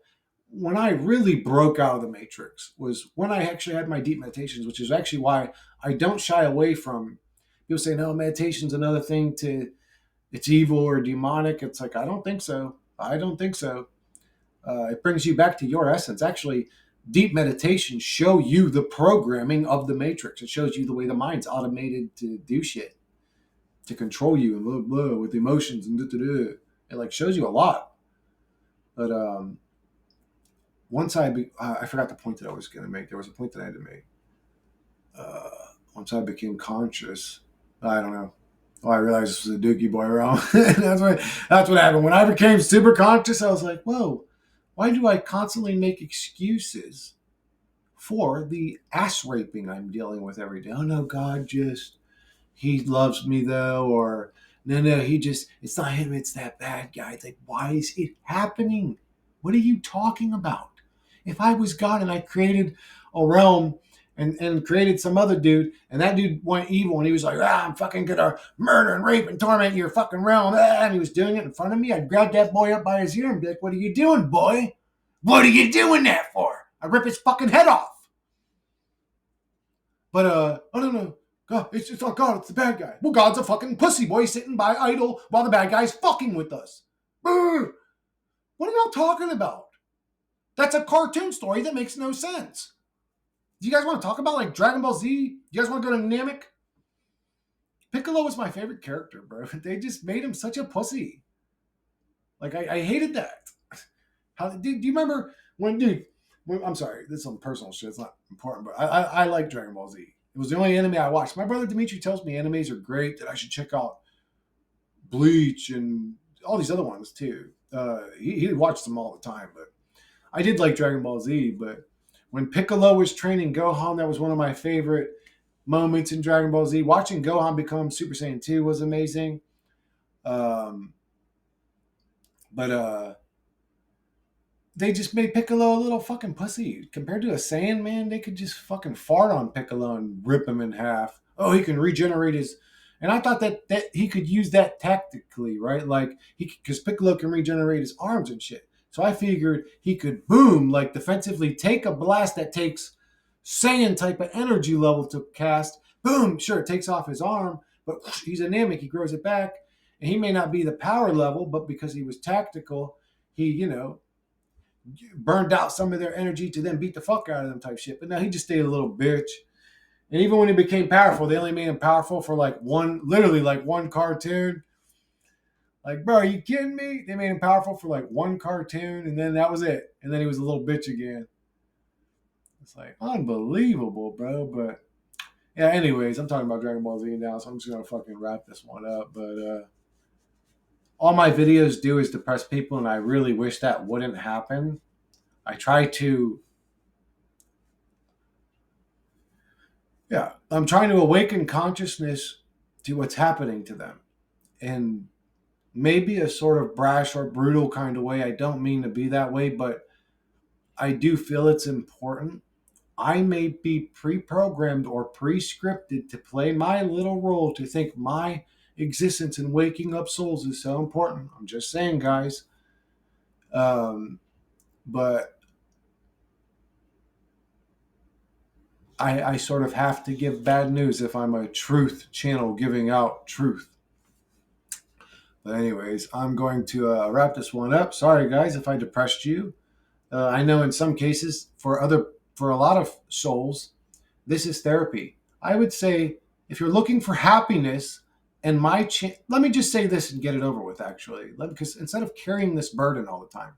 When I really broke out of the matrix was when I actually had my deep meditations, which is actually why I don't shy away from people say, no, meditation's another thing to it's evil or demonic. It's like, I don't think so. I don't think so. It brings you back to your essence. Actually, deep meditations show you the programming of the matrix. It shows you the way the mind's automated to do shit, to control you and blah, blah, with emotions and da-da-da. It like shows you a lot. But once I forgot the point that I was going to make. There was a point that I had to make. Uh, Once I became conscious, I don't know. Oh, I realized this was a Dookie Boy realm. That's what happened. When I became super conscious, I was like, whoa, why do I constantly make excuses for the ass raping I'm dealing with every day? Oh no, God just he loves me though, or no, he just it's not him, it's that bad guy. It's like, why is it happening? What are you talking about? If I was God and I created a realm and created some other dude, and that dude went evil and he was like, I'm fucking gonna murder and rape and torment your fucking realm, and he was doing it in front of me, I'd grab that boy up by his ear and be like, what are you doing, boy? What are you doing that for? I'd rip his fucking head off. But I don't know. God, it's not God, it's the bad guy. Well, God's a fucking pussy boy sitting by idle while the bad guy's fucking with us. Brr. What are y'all talking about? That's a cartoon story that makes no sense. Do you guys want to talk about like Dragon Ball Z? Do you guys want to go to Namek? Pick Piccolo was my favorite character, bro. They just made him such a pussy. Like I hated that. How do you remember when, dude? I'm sorry, this is some personal shit. It's not important, but I like Dragon Ball Z. It was the only anime I watched. My brother Dimitri tells me animes are great, that I should check out Bleach and all these other ones too. He watched them all the time, but I did like Dragon Ball Z. But when Piccolo was training Gohan, that was one of my favorite moments in Dragon Ball Z. Watching Gohan become Super Saiyan 2 was amazing. Um, but they just made Piccolo a little fucking pussy. Compared to a Saiyan, man, they could just fucking fart on Piccolo and rip him in half. Oh, he can regenerate his. And I thought that he could use that tactically, right? Like, because Piccolo can regenerate his arms and shit. So I figured he could, boom, like defensively take a blast that takes Saiyan type of energy level to cast. Boom, sure, it takes off his arm, but he's anemic. He grows it back. And he may not be the power level, but because he was tactical, he, burned out some of their energy to then beat the fuck out of them type shit. But now he just stayed a little bitch. And even when he became powerful, they only made him powerful for literally like one cartoon. Like, bro, are you kidding me? They made him powerful for like one cartoon, and then that was it. And then he was a little bitch again. It's like unbelievable, bro. But yeah, anyways, I'm talking about Dragon Ball Z now, so I'm just gonna fucking wrap this one up. But all my videos do is depress people, and I really wish that wouldn't happen. I try to, I'm trying to awaken consciousness to what's happening to them. And maybe a sort of brash or brutal kind of way. I don't mean to be that way, but I do feel it's important. I may be pre-programmed or pre-scripted to play my little role, to think my existence in waking up souls is so important. I'm just saying, guys. But I sort of have to give bad news if I'm a truth channel giving out truth. But anyways, I'm going to wrap this one up. Sorry, guys, if I depressed you. I know in some cases, for a lot of souls, this is therapy. I would say if you're looking for happiness, and let me just say this and get it over with. Actually, because instead of carrying this burden all the time,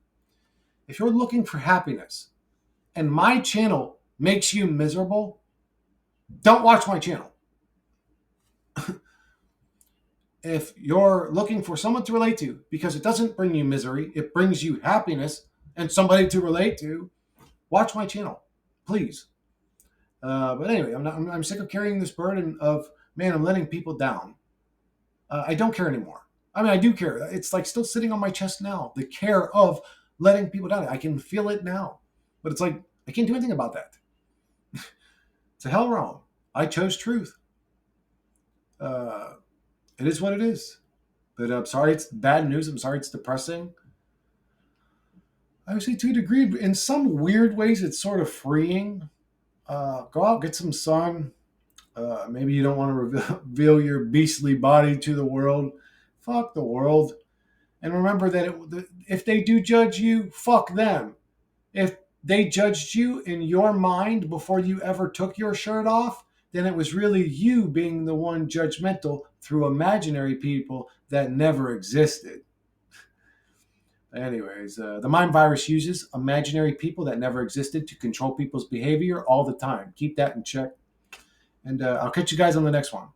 if you're looking for happiness, and my channel makes you miserable, don't watch my channel. If you're looking for someone to relate to, because it doesn't bring you misery, it brings you happiness and somebody to relate to, watch my channel, please. But anyway, I'm sick of carrying this burden of, man, I'm letting people down. I don't care anymore. I mean, I do care. It's like still sitting on my chest now. The care of letting people down. I can feel it now. But it's like, I can't do anything about that. It's a hell wrong. I chose truth. It is what it is. But I'm sorry it's bad news. I'm sorry it's depressing. I would say to a degree, in some weird ways, it's sort of freeing. Go out, get some sun. Maybe you don't want to reveal your beastly body to the world. Fuck the world. And remember that if they do judge you, fuck them. If they judged you in your mind before you ever took your shirt off, then it was really you being the one judgmental through imaginary people that never existed. Anyways, the mind virus uses imaginary people that never existed to control people's behavior all the time. Keep that in check. And I'll catch you guys on the next one.